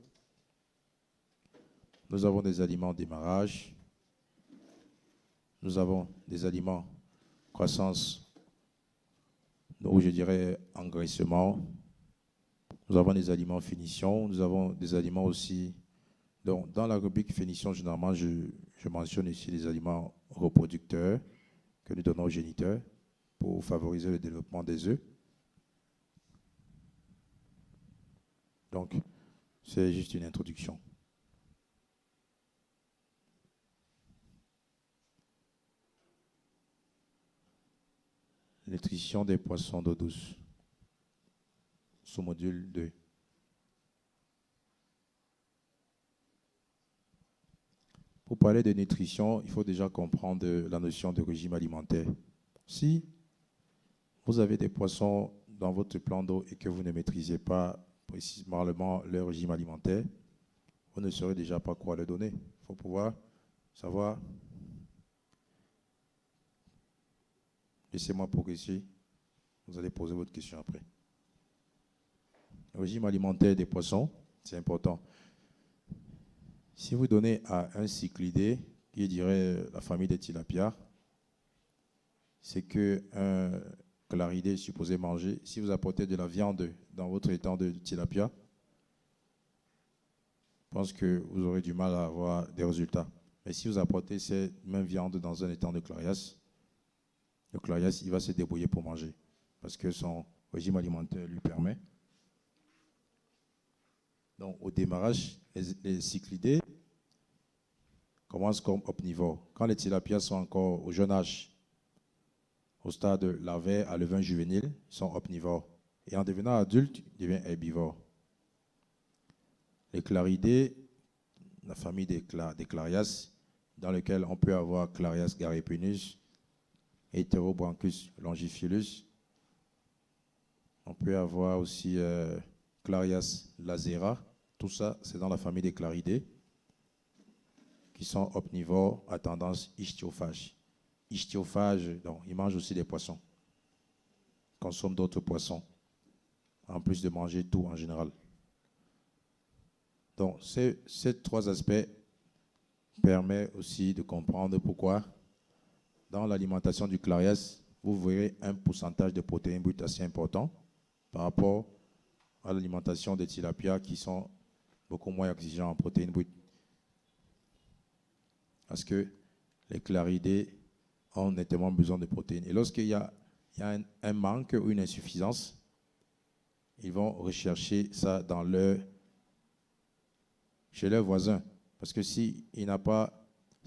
nous avons des aliments démarrage, nous avons des aliments croissance, ou je dirais engraissement, nous avons des aliments finition, nous avons des aliments aussi. Donc, dans la rubrique finition, généralement, je mentionne ici les aliments reproducteurs que nous donnons aux géniteurs pour favoriser le développement des œufs. Donc, c'est juste une introduction. Nutrition des poissons d'eau douce. Sous-module 2. Pour parler de nutrition, il faut déjà comprendre la notion de régime alimentaire. Si vous avez des poissons dans votre plan d'eau et que vous ne maîtrisez pas précisément leur régime alimentaire, vous ne saurez déjà pas quoi leur donner. Il faut pouvoir savoir. Laissez-moi progresser. Vous allez poser votre question après. Le régime alimentaire des poissons, c'est important. Si vous donnez à un cyclidé, qui dirait la famille des tilapias, c'est qu'un claridé est supposé manger. Si vous apportez de la viande dans votre étang de tilapia, je pense que vous aurez du mal à avoir des résultats. Mais si vous apportez cette même viande dans un étang de clarias, le clarias, il va se débrouiller pour manger parce que son régime alimentaire lui permet. Donc, au démarrage, les cyclidés commencent comme omnivores. Quand les tilapias sont encore au jeune âge, au stade larvaire à levain juvénile, ils sont omnivores. Et en devenant adultes, ils deviennent herbivores. Les claridés, la famille des clarias, dans lequel on peut avoir Clarias garipinus, Heterobranchus longifilus. On peut avoir aussi Clarias lazera. Tout ça, c'est dans la famille des claridés, qui sont omnivores à tendance ichtyophage. Ichtyophage, donc ils mangent aussi des poissons. Ils consomment d'autres poissons, en plus de manger tout en général. Donc, ces trois aspects permettent aussi de comprendre pourquoi, dans l'alimentation du clarias, vous verrez un pourcentage de protéines brutes assez important par rapport à l'alimentation des tilapias qui sont beaucoup moins exigeants en protéines brutes. Parce que les claridés ont nettement besoin de protéines. Et lorsqu'il y a un manque ou une insuffisance, ils vont rechercher ça chez leurs voisins. Parce que s'il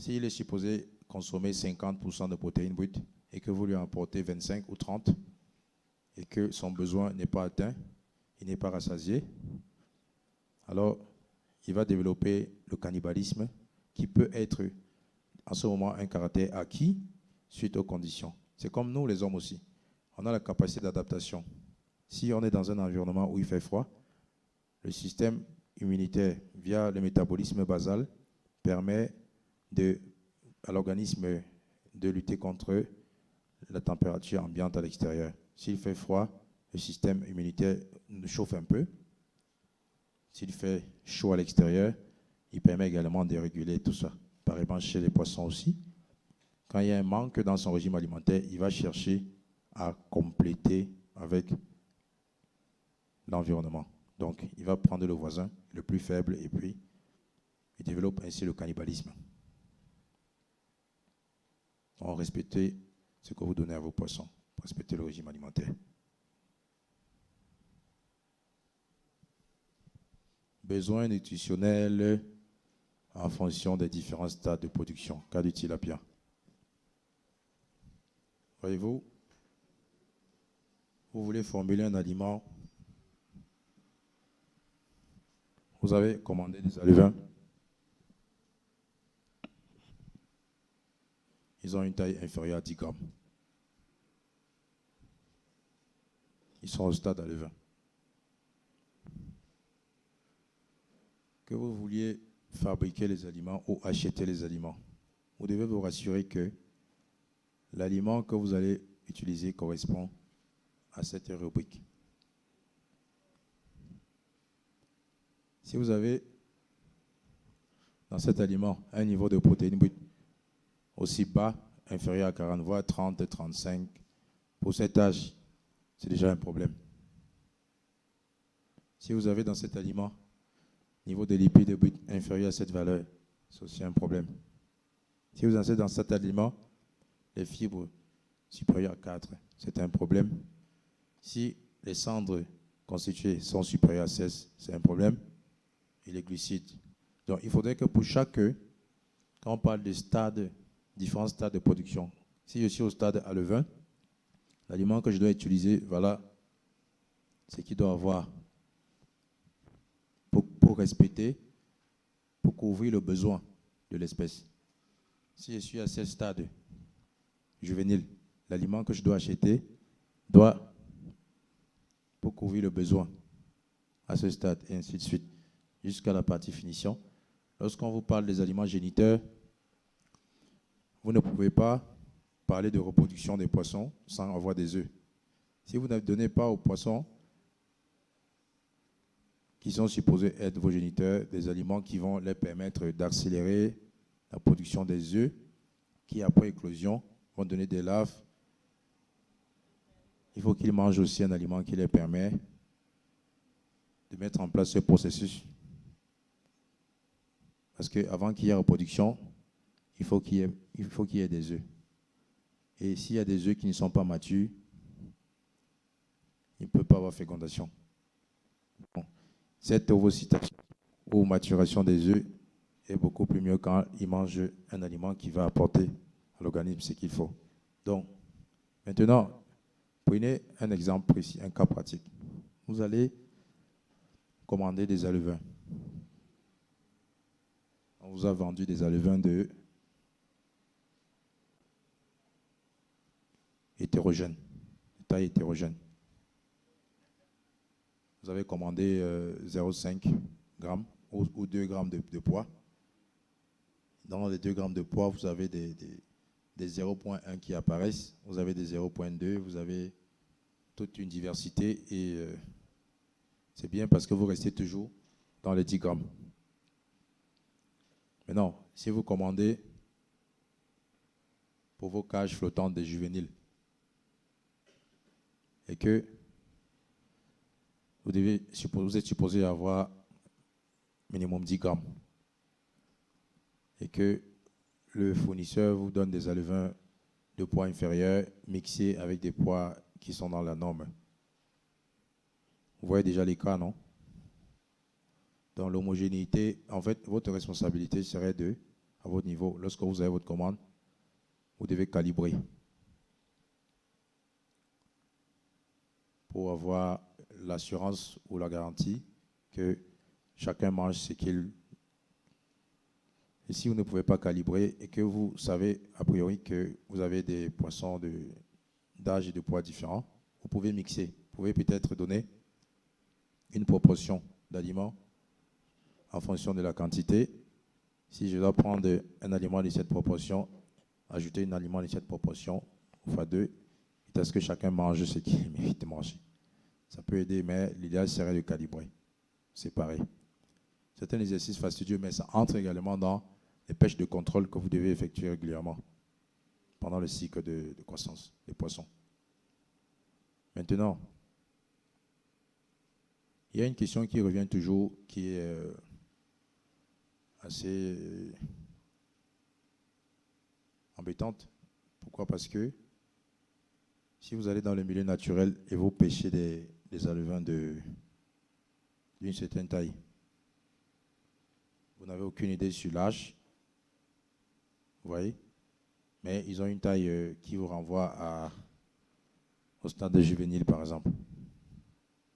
est supposé consommer 50% de protéines brutes et que vous lui apportez 25 ou 30 et que son besoin n'est pas atteint, il n'est pas rassasié, alors il va développer le cannibalisme qui peut être en ce moment un caractère acquis suite aux conditions. C'est comme nous les hommes aussi. On a la capacité d'adaptation. Si on est dans un environnement où il fait froid, le système immunitaire, via le métabolisme basal, permet à l'organisme de lutter contre la température ambiante à l'extérieur. S'il fait froid, le système immunitaire chauffe un peu. S'il fait chaud à l'extérieur, il permet également de réguler tout ça. Pareillement chez les poissons aussi. Quand il y a un manque dans son régime alimentaire, il va chercher à compléter avec l'environnement. Donc, il va prendre le voisin le plus faible et puis il développe ainsi le cannibalisme. Donc, respectez ce que vous donnez à vos poissons. Respectez le régime alimentaire. Besoins nutritionnels en fonction des différents stades de production. Cas du tilapia. Voyez-vous, vous voulez formuler un aliment, vous avez commandé des alevins. Ils ont une taille inférieure à 10 grammes. Ils sont au stade alevin. Que vous vouliez fabriquer les aliments ou acheter les aliments, vous devez vous rassurer que l'aliment que vous allez utiliser correspond à cette rubrique. Si vous avez dans cet aliment un niveau de protéines brutes aussi bas, inférieur à 40, voire 30, 35, pour cet âge, c'est déjà un problème. Si vous avez dans cet aliment niveau de lipides brutes inférieur à cette valeur, c'est aussi un problème. Si vous avez dans cet aliment les fibres supérieures à 4, c'est un problème. Si les cendres constituées sont supérieures à 16, c'est un problème. Et les glucides. Donc, il faudrait que pour chaque, quand on parle de stades, différents stades de production, si je suis au stade à levain, l'aliment que je dois utiliser, voilà ce qu'il doit avoir pour respecter, pour couvrir le besoin de l'espèce. Si je suis à ce stade juvénile, l'aliment que je dois acheter doit, pour couvrir le besoin à ce stade, et ainsi de suite, jusqu'à la partie finition. Lorsqu'on vous parle des aliments géniteurs, vous ne pouvez pas parler de reproduction des poissons sans avoir des œufs. Si vous ne donnez pas aux poissons qui sont supposés être vos géniteurs des aliments qui vont leur permettre d'accélérer la production des œufs, qui après éclosion vont donner des larves, il faut qu'ils mangent aussi un aliment qui leur permet de mettre en place ce processus. Parce qu'avant qu'il y ait reproduction, il faut qu'il y ait des œufs. Et s'il y a des œufs qui ne sont pas matures, il ne peut pas avoir fécondation. Bon. Cette ovocytation ou maturation des œufs est beaucoup plus mieux quand ils mangent un aliment qui va apporter à l'organisme ce qu'il faut. Donc, maintenant, prenez un exemple précis, un cas pratique. Vous allez commander des alevins. On vous a vendu des alevins de hétérogènes, de taille hétérogène. Vous avez commandé 0,5 grammes ou 2 grammes de poids. Dans les 2 grammes de poids, vous avez des 0,1 qui apparaissent, vous avez des 0,2, vous avez toute une diversité et c'est bien parce que vous restez toujours dans les 10 grammes. Maintenant, si vous commandez pour vos cages flottantes des juvéniles et que vous êtes supposé avoir minimum 10 grammes et que le fournisseur vous donne des alevins de poids inférieur mixés avec des poids qui sont dans la norme. Vous voyez déjà les cas, non? Dans l'homogénéité, en fait, votre responsabilité serait à votre niveau, lorsque vous avez votre commande, vous devez calibrer pour avoir l'assurance ou la garantie que chacun mange ce qu'il... Et si vous ne pouvez pas calibrer et que vous savez a priori que vous avez des poissons d'âge et de poids différents, vous pouvez mixer. Vous pouvez peut-être donner une proportion d'aliments en fonction de la quantité. Si je dois prendre un aliment de cette proportion, ajouter un aliment de cette proportion, fois 2, est-ce que chacun mange ce qu'il mérite de manger. Ça peut aider, mais l'idéal serait de calibrer, séparer. C'est un exercice fastidieux, mais ça entre également dans les pêches de contrôle que vous devez effectuer régulièrement pendant le cycle de croissance des poissons. Maintenant, il y a une question qui revient toujours, qui est assez embêtante. Pourquoi? Parce que si vous allez dans le milieu naturel et vous pêchez des alevins d'une certaine taille, vous n'avez aucune idée sur l'âge, vous voyez, mais ils ont une taille qui vous renvoie au stade de juvénile, par exemple.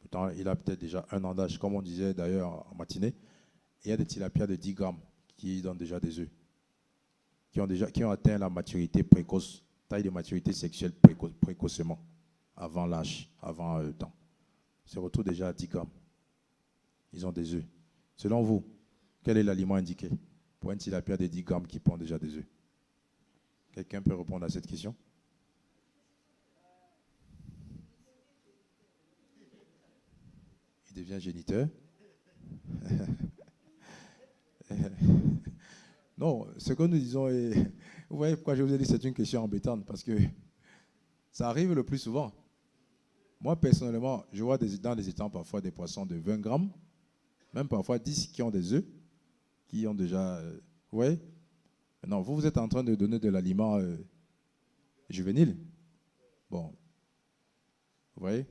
Pourtant, il a peut-être déjà 1 an d'âge, comme on disait d'ailleurs en matinée. Il y a des tilapias de 10 grammes qui donnent déjà des œufs, qui ont atteint la maturité précoce, taille de maturité sexuelle précocement, avant l'âge, avant le temps. Ils se retrouvent déjà à 10 grammes. Ils ont des œufs. Selon vous, quel est l'aliment indiqué pour un tilapia de 10 grammes qui pond déjà des œufs? Quelqu'un peut répondre à cette question? devient géniteur. Non, ce que nous disons est... Vous voyez pourquoi je vous ai dit que c'est une question embêtante, parce que ça arrive le plus souvent. Moi, personnellement, je vois dans les étangs parfois des poissons de 20 grammes, même parfois 10 qui ont des œufs, qui ont déjà... vous voyez? Non, vous êtes en train de donner de l'aliment juvénile. Bon, vous voyez?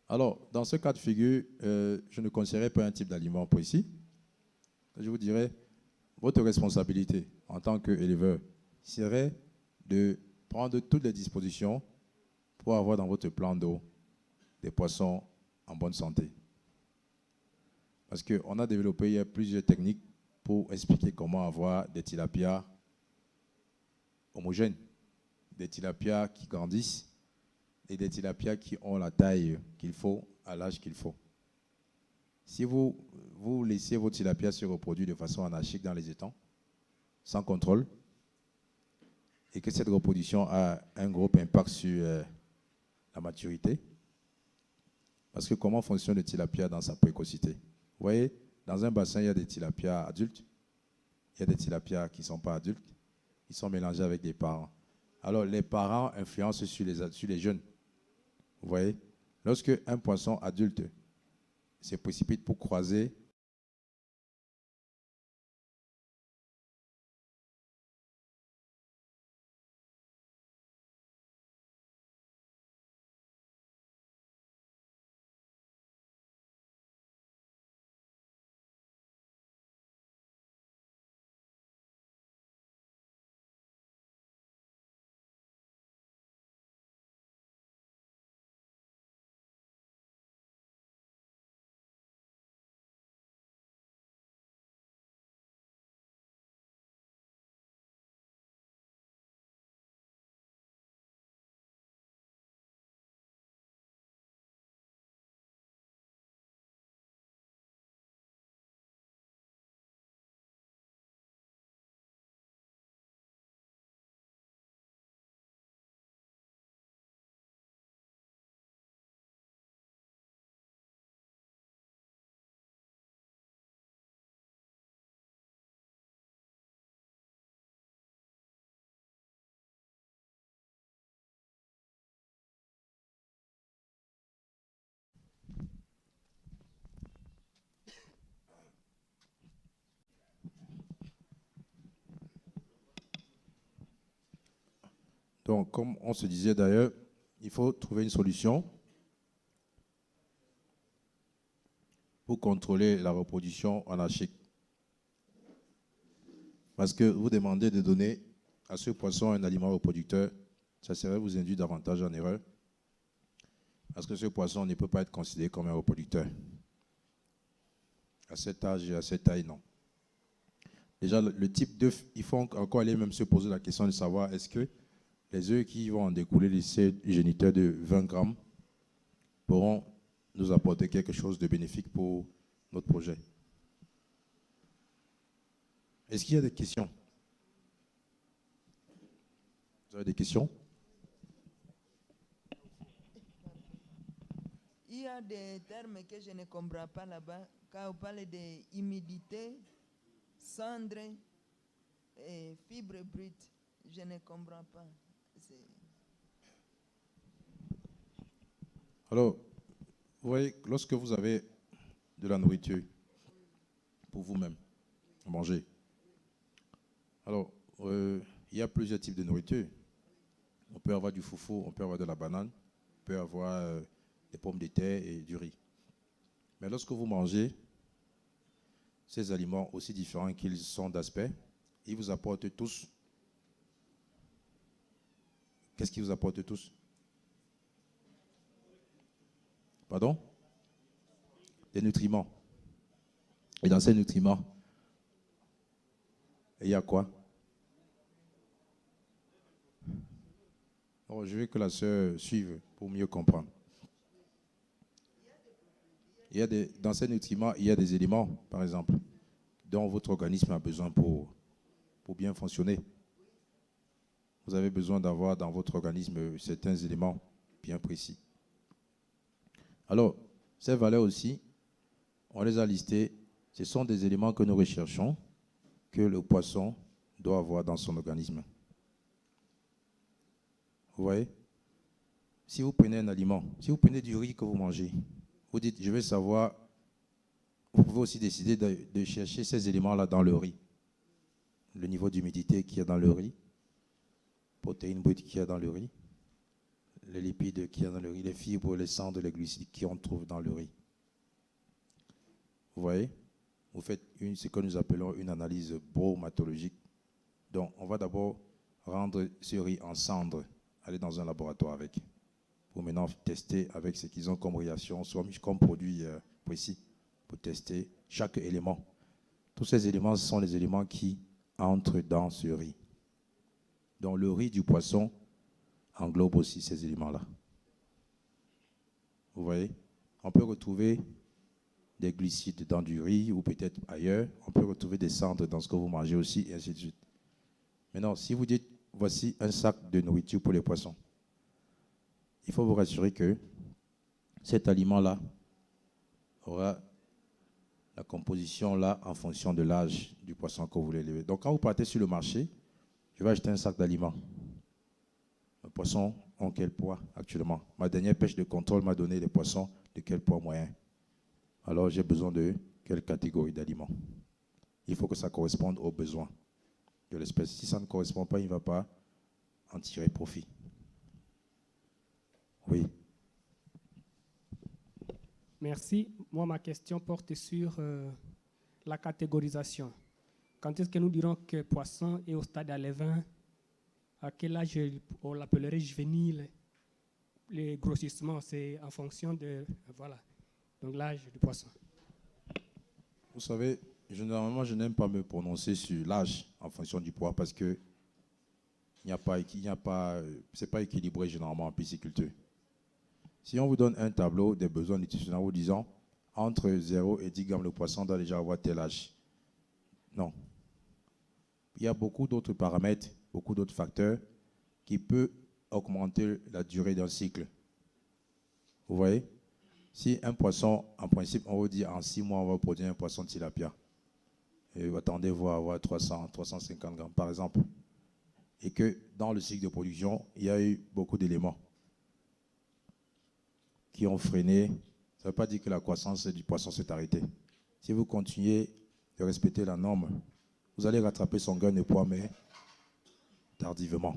Alors, dans ce cas de figure, je ne conseillerais pas un type d'aliment précis. Je vous dirais, votre responsabilité en tant qu'éleveur serait de prendre toutes les dispositions pour avoir dans votre plan d'eau des poissons en bonne santé. Parce qu'on a développé il y a plusieurs techniques pour expliquer comment avoir des tilapias homogènes, des tilapias qui grandissent et des tilapias qui ont la taille qu'il faut à l'âge qu'il faut. Si vous laissez vos tilapias se reproduire de façon anarchique dans les étangs, sans contrôle, et que cette reproduction a un gros impact sur la maturité, parce que comment fonctionne le tilapia dans sa précocité? Vous voyez, dans un bassin, il y a des tilapias adultes, il y a des tilapias qui ne sont pas adultes, ils sont mélangés avec des parents. Alors, les parents influencent sur les jeunes. Vous voyez, lorsque un poisson adulte se précipite pour croiser Donc, comme on se disait d'ailleurs, il faut trouver une solution pour contrôler la reproduction anarchique. Parce que vous demandez de donner à ce poisson un aliment reproducteur, ça serait vous induire davantage en erreur. Parce que ce poisson ne peut pas être considéré comme un reproducteur. À cet âge et à cette taille, non. Déjà, le type d'œuf, il faut encore aller même se poser la question de savoir est-ce que les œufs qui vont en découler de ces géniteurs de 20 grammes pourront nous apporter quelque chose de bénéfique pour notre projet. Est-ce qu'il y a des questions? Vous avez des questions? Il y a des termes que je ne comprends pas là-bas. Quand on parle d'humidité, cendre et fibres brutes, je ne comprends pas. Alors, vous voyez, lorsque vous avez de la nourriture pour vous-même, à manger, alors, il y a plusieurs types de nourriture. On peut avoir du foufou, on peut avoir de la banane, on peut avoir des pommes de terre et du riz. Mais lorsque vous mangez ces aliments, aussi différents qu'ils sont d'aspect, ils vous apportent tous. Qu'est-ce qu'ils vous apportent tous? Pardon? Des nutriments. Et dans ces nutriments, il y a quoi? Oh, je veux que la sœur suive pour mieux comprendre. Dans ces nutriments, il y a des éléments, par exemple, dont votre organisme a besoin pour bien fonctionner. Vous avez besoin d'avoir dans votre organisme certains éléments bien précis. Alors, Ces valeurs aussi, on les a listées. Ce sont des éléments que nous recherchons, que le poisson doit avoir dans son organisme. Vous voyez? Si vous prenez un aliment, si vous prenez du riz que vous mangez, vous dites, je vais savoir, vous pouvez aussi décider de chercher ces éléments-là dans le riz. Le niveau d'humidité qu'il y a dans le riz, protéines brutes qu'il y a dans le riz, les lipides qu'il y a dans le riz, les fibres, les cendres, les glucides qu'on trouve dans le riz. Vous voyez? Vous faites ce que nous appelons une analyse bromatologique. Donc, on va d'abord rendre ce riz en cendre, aller dans un laboratoire avec, pour maintenant tester avec ce qu'ils ont comme réaction, soit comme produit précis, pour tester chaque élément. Tous ces éléments sont les éléments qui entrent dans ce riz. Donc, le riz du poisson englobe aussi ces éléments-là. Vous voyez? On peut retrouver des glucides dans du riz ou peut-être ailleurs. On peut retrouver des cendres dans ce que vous mangez aussi, et ainsi de suite. Maintenant, si vous dites, voici un sac de nourriture pour les poissons, il faut vous rassurer que cet aliment-là aura la composition là en fonction de l'âge du poisson que vous voulez élever. Donc, quand vous partez sur le marché, je vais acheter un sac d'aliments. Les poissons ont quel poids actuellement? Ma dernière pêche de contrôle m'a donné des poissons de quel poids moyen? Alors, j'ai besoin de quelle catégorie d'aliments? Il faut que ça corresponde aux besoins de l'espèce. Si ça ne correspond pas, il ne va pas en tirer profit. Oui. Merci. Moi, ma question porte sur la catégorisation. Quand est-ce que nous dirons que poisson est au stade alevin? À quel âge on l'appellerait juvénile? Les grossissements, c'est en fonction de... Voilà. Donc l'âge du poisson. Vous savez, généralement, je n'aime pas me prononcer sur l'âge en fonction du poids parce que c'est pas équilibré généralement en pisciculture. Si on vous donne un tableau des besoins nutritionnels en vous disant entre 0 et 10 grammes, le poisson doit déjà avoir tel âge. Non. Il y a beaucoup d'autres paramètres, beaucoup d'autres facteurs qui peuvent augmenter la durée d'un cycle. Vous voyez? Si un poisson, en principe, on vous dit en 6 mois, on va produire un poisson de tilapia. Et vous attendez voir avoir 300, 350 grammes, par exemple. Et que dans le cycle de production, il y a eu beaucoup d'éléments qui ont freiné. Ça ne veut pas dire que la croissance du poisson s'est arrêtée. Si vous continuez de respecter la norme, vous allez rattraper son gain de poids, mais tardivement.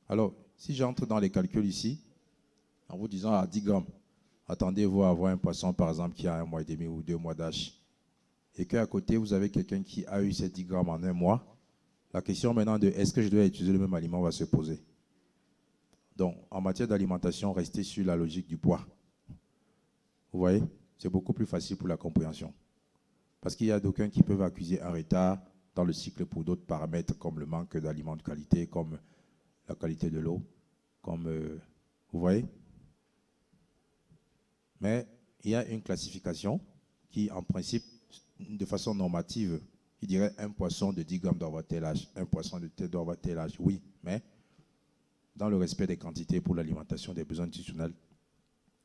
Alors, si j'entre dans les calculs ici, en vous disant à 10 grammes, attendez-vous à avoir un poisson, par exemple, qui a 1 mois et demi ou 2 mois d'âge, et qu'à côté, vous avez quelqu'un qui a eu ces 10 grammes en 1 mois, la question maintenant de est-ce que je dois utiliser le même aliment va se poser. Donc, en matière d'alimentation, restez sur la logique du poids. Vous voyez? C'est beaucoup plus facile pour la compréhension. Parce qu'il y a d'aucuns qui peuvent accuser un retard dans le cycle pour d'autres paramètres, comme le manque d'aliments de qualité, comme la qualité de l'eau, comme... vous voyez? Mais il y a une classification qui, en principe, de façon normative, qui dirait un poisson de 10 grammes doit avoir tel âge, un poisson de tel doit avoir tel âge. Oui, mais dans le respect des quantités pour l'alimentation des besoins nutritionnels,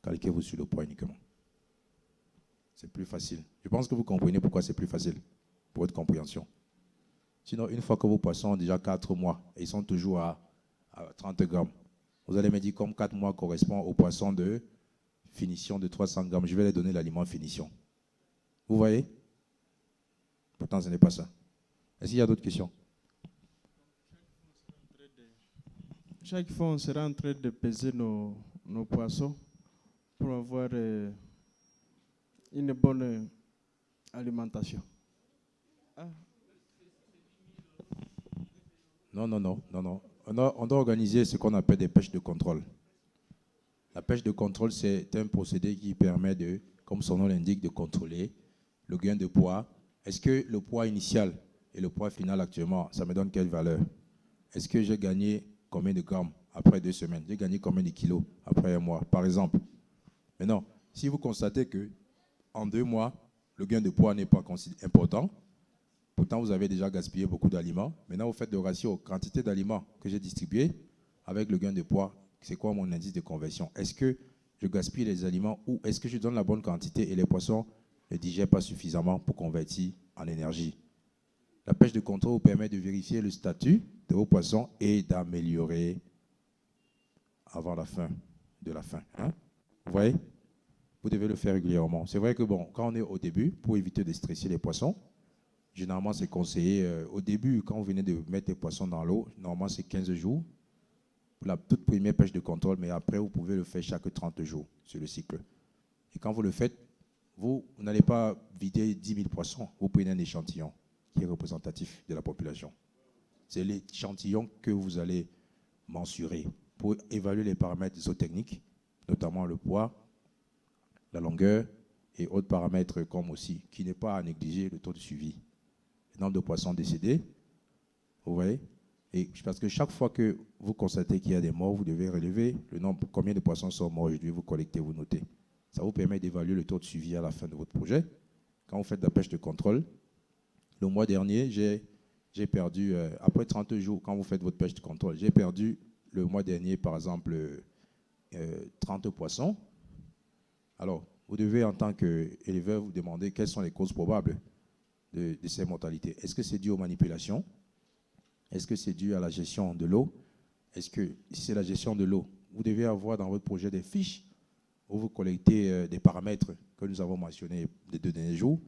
calquez-vous sur le poids uniquement. C'est plus facile. Je pense que vous comprenez pourquoi c'est plus facile, pour votre compréhension. Sinon, une fois que vos poissons ont déjà 4 mois et ils sont toujours à 30 grammes, vous allez me dire comme 4 mois correspond aux poissons de finition de 300 grammes, je vais les donner l'aliment finition. Vous voyez? Pourtant, ce n'est pas ça. Est-ce qu'il y a d'autres questions? Chaque fois, on sera en train de peser nos poissons pour avoir une bonne alimentation. Ah. Non. On doit organiser ce qu'on appelle des pêches de contrôle. La pêche de contrôle, c'est un procédé qui permet de, comme son nom l'indique, de contrôler le gain de poids. Est-ce que le poids initial et le poids final actuellement, ça me donne quelle valeur? Est-ce que j'ai gagné combien de grammes après 2 semaines? J'ai gagné combien de kilos après 1 mois, par exemple? Maintenant, si vous constatez que en 2 mois, le gain de poids n'est pas important, pourtant vous avez déjà gaspillé beaucoup d'aliments, maintenant vous faites le ratio quantité d'aliments que j'ai distribué avec le gain de poids. C'est quoi mon indice de conversion? Est-ce que je gaspille les aliments ou est-ce que je donne la bonne quantité et les poissons ne digèrent pas suffisamment pour convertir en énergie. La pêche de contrôle vous permet de vérifier le statut de vos poissons et d'améliorer avant la fin de la fin. Hein? Vous voyez? Vous devez le faire régulièrement. C'est vrai que bon, quand on est au début, pour éviter de stresser les poissons, généralement c'est conseillé au début, quand vous venez de mettre les poissons dans l'eau, normalement c'est 15 jours pour la toute première pêche de contrôle, mais après vous pouvez le faire chaque 30 jours sur le cycle. Et quand vous le faites, vous n'allez pas vider 10 000 poissons, vous prenez un échantillon qui est représentatif de la population. C'est l'échantillon que vous allez mensurer pour évaluer les paramètres zootechniques, notamment le poids, la longueur et autres paramètres comme aussi, qui n'est pas à négliger, le taux de suivi, le nombre de poissons décédés, vous voyez, et parce que chaque fois que vous constatez qu'il y a des morts, vous devez relever le nombre, combien de poissons sont morts aujourd'hui, vous collectez, vous notez. Ça vous permet d'évaluer le taux de suivi à la fin de votre projet. Quand vous faites de la pêche de contrôle, le mois dernier, j'ai perdu, après 30 jours, quand vous faites votre pêche de contrôle, j'ai perdu le mois dernier, par exemple, 30 poissons. Alors, vous devez, en tant qu'éleveur, vous demander quelles sont les causes probables de ces mortalités. Est-ce que c'est dû aux manipulations? Est-ce que c'est dû à la gestion de l'eau? Est-ce que, si c'est la gestion de l'eau, vous devez avoir dans votre projet des fiches où vous collectez des paramètres que nous avons mentionnés les 2 derniers jours,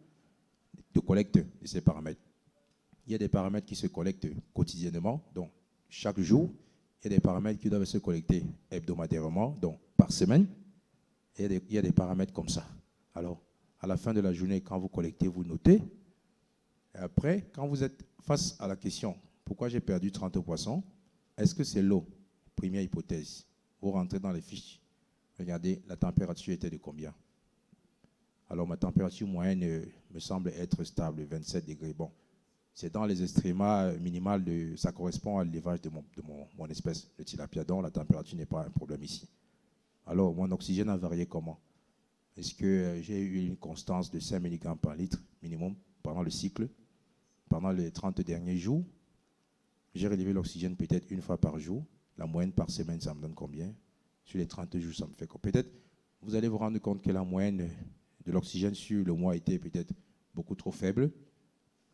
de collecte de ces paramètres. Il y a des paramètres qui se collectent quotidiennement, donc chaque jour. Il y a des paramètres qui doivent se collecter hebdomadairement, donc par semaine. Et il y a des paramètres comme ça. Alors, à la fin de la journée, quand vous collectez, vous notez. Et après, quand vous êtes face à la question, pourquoi j'ai perdu 30 poissons? Est-ce que c'est l'eau? Première hypothèse. Vous rentrez dans les fiches. Regardez, la température était de combien? Alors, ma température moyenne me semble être stable, 27 degrés. Bon, c'est dans les extrémas minimales, ça correspond à l'élevage de mon espèce, le tilapia, donc la température n'est pas un problème ici. Alors, mon oxygène a varié comment? Est-ce que j'ai eu une constance de 5 mg par litre minimum pendant le cycle? Pendant les 30 derniers jours, j'ai relevé l'oxygène peut-être une fois par jour. La moyenne par semaine, ça me donne combien? Sur les 30 jours, ça me fait quoi? Peut-être, vous allez vous rendre compte que la moyenne de l'oxygène sur le mois était peut-être beaucoup trop faible.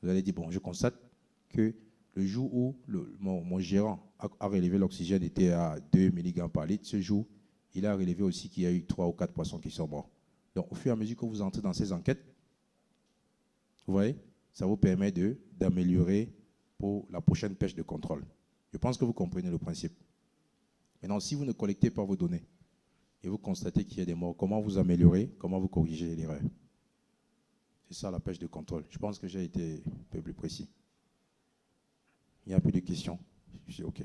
Vous allez dire, bon, je constate que le jour où mon gérant a relevé l'oxygène était à 2 mg par litre, ce jour, il a relevé aussi qu'il y a eu 3 ou 4 poissons qui sont morts. Donc, au fur et à mesure que vous entrez dans ces enquêtes, vous voyez, ça vous permet d'améliorer pour la prochaine pêche de contrôle. Je pense que vous comprenez le principe. Maintenant, si vous ne collectez pas vos données et vous constatez qu'il y a des morts, comment vous améliorez, comment vous corrigez l'erreur? C'est ça la pêche de contrôle. Je pense que j'ai été un peu plus précis. Il n'y a plus de questions. Je suis OK.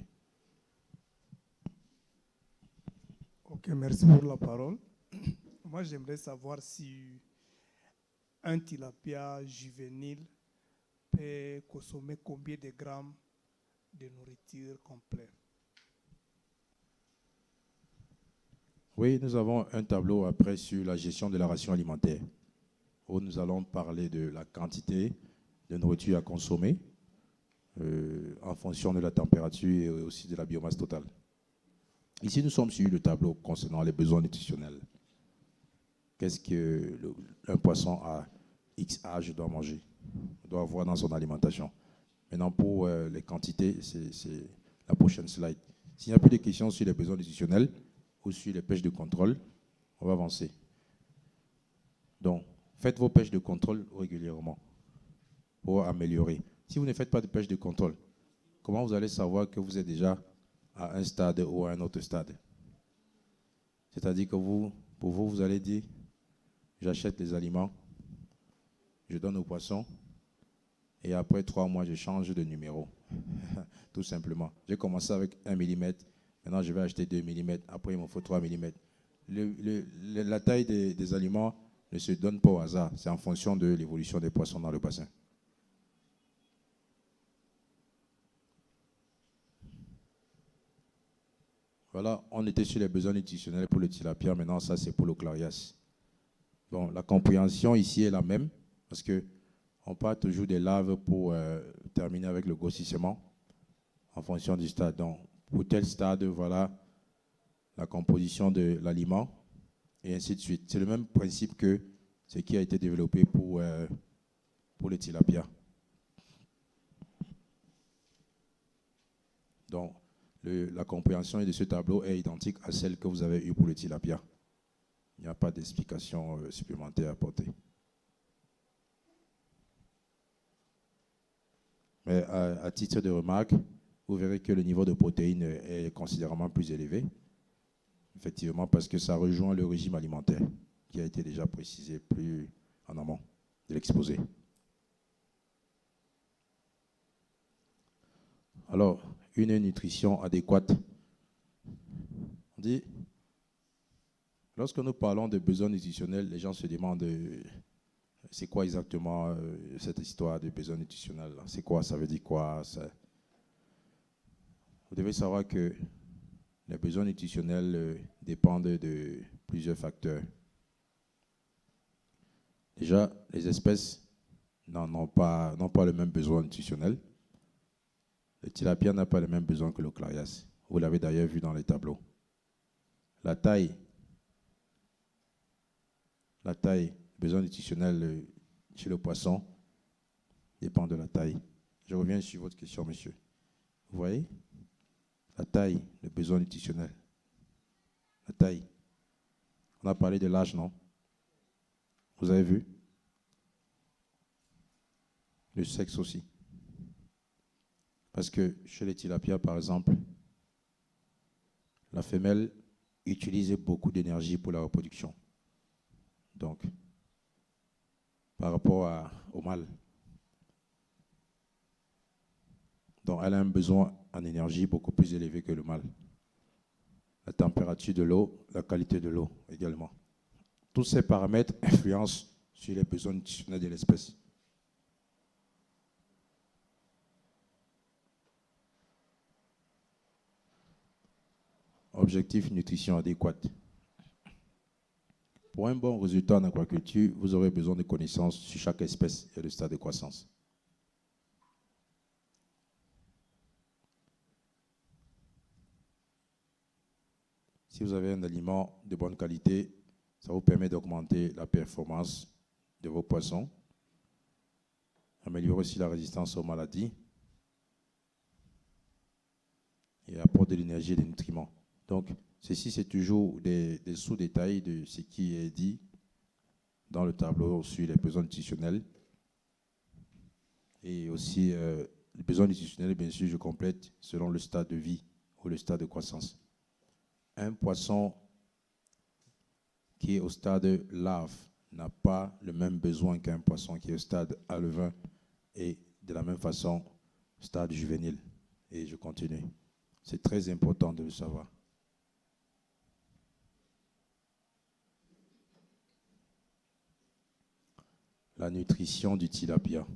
Ok, merci pour la parole. Moi, j'aimerais savoir si un tilapia juvénile peut consommer combien de grammes de nourriture complète. Oui, nous avons un tableau après sur la gestion de la ration alimentaire, où nous allons parler de la quantité de nourriture à consommer en fonction de la température et aussi de la biomasse totale. Ici, nous sommes sur le tableau concernant les besoins nutritionnels. Qu'est-ce qu'un poisson à X âge doit manger, doit avoir dans son alimentation. Maintenant, pour les quantités, c'est la prochaine slide. S'il n'y a plus de questions sur les besoins nutritionnels ou sur les pêches de contrôle, on va avancer. Donc, faites vos pêches de contrôle régulièrement pour améliorer. Si vous ne faites pas de pêche de contrôle, comment vous allez savoir que vous êtes déjà à un stade ou à un autre stade? C'est-à-dire que pour vous, vous allez dire, j'achète les aliments, je donne aux poissons, et après 3 mois, je change de numéro. Tout simplement. J'ai commencé avec 1 mm, maintenant je vais acheter 2 mm, après il me faut 3 mm. La taille des aliments ne se donne pas au hasard, c'est en fonction de l'évolution des poissons dans le bassin. Voilà, on était sur les besoins nutritionnels pour le tilapia, maintenant ça c'est pour le clarias. Bon, la compréhension ici est la même, parce qu'on part toujours des larves pour terminer avec le grossissement en fonction du stade. Donc, pour tel stade, voilà la composition de l'aliment. et ainsi de suite. C'est le même principe que ce qui a été développé pour le tilapia. Donc, la compréhension de ce tableau est identique à celle que vous avez eue pour le tilapia. Il n'y a pas d'explication supplémentaire à apporter. Mais à titre de remarque, vous verrez que le niveau de protéines est considérablement plus élevé. Effectivement, parce que ça rejoint le régime alimentaire qui a été déjà précisé plus en amont de l'exposé. Alors, une nutrition adéquate. On dit, lorsque nous parlons de besoins nutritionnels, les gens se demandent c'est quoi exactement cette histoire de besoins nutritionnels. C'est quoi, ça veut dire quoi ça... Vous devez savoir que les besoins nutritionnels dépendent de plusieurs facteurs. Déjà, les espèces n'ont pas le même besoin nutritionnel. Le tilapia n'a pas le même besoin que le clarias. Vous l'avez d'ailleurs vu dans les tableaux. La taille, besoin nutritionnel chez le poisson dépend de la taille. Je reviens sur votre question, monsieur. Vous voyez? La taille, le besoin nutritionnel. La taille. On a parlé de l'âge, non? Vous avez vu? Le sexe aussi. Parce que chez les tilapias, par exemple, la femelle utilise beaucoup d'énergie pour la reproduction. Donc, par rapport au mâle. Donc, elle a un besoin en énergie beaucoup plus élevé que le mâle. La température de l'eau, la qualité de l'eau également. Tous ces paramètres influencent sur les besoins nutritionnels de l'espèce. Objectif nutrition adéquate. Pour un bon résultat en aquaculture, vous aurez besoin de connaissances sur chaque espèce et le stade de croissance. Si vous avez un aliment de bonne qualité, ça vous permet d'augmenter la performance de vos poissons, améliorer aussi la résistance aux maladies et apporte de l'énergie et des nutriments. Donc, ceci, c'est toujours des sous-détails de ce qui est dit dans le tableau sur les besoins nutritionnels. Et aussi, les besoins nutritionnels, bien sûr, je complète selon le stade de vie ou le stade de croissance. Un poisson qui est au stade larve n'a pas le même besoin qu'un poisson qui est au stade alevin et de la même façon, stade juvénile. Et je continue. C'est très important de le savoir. La nutrition du tilapia.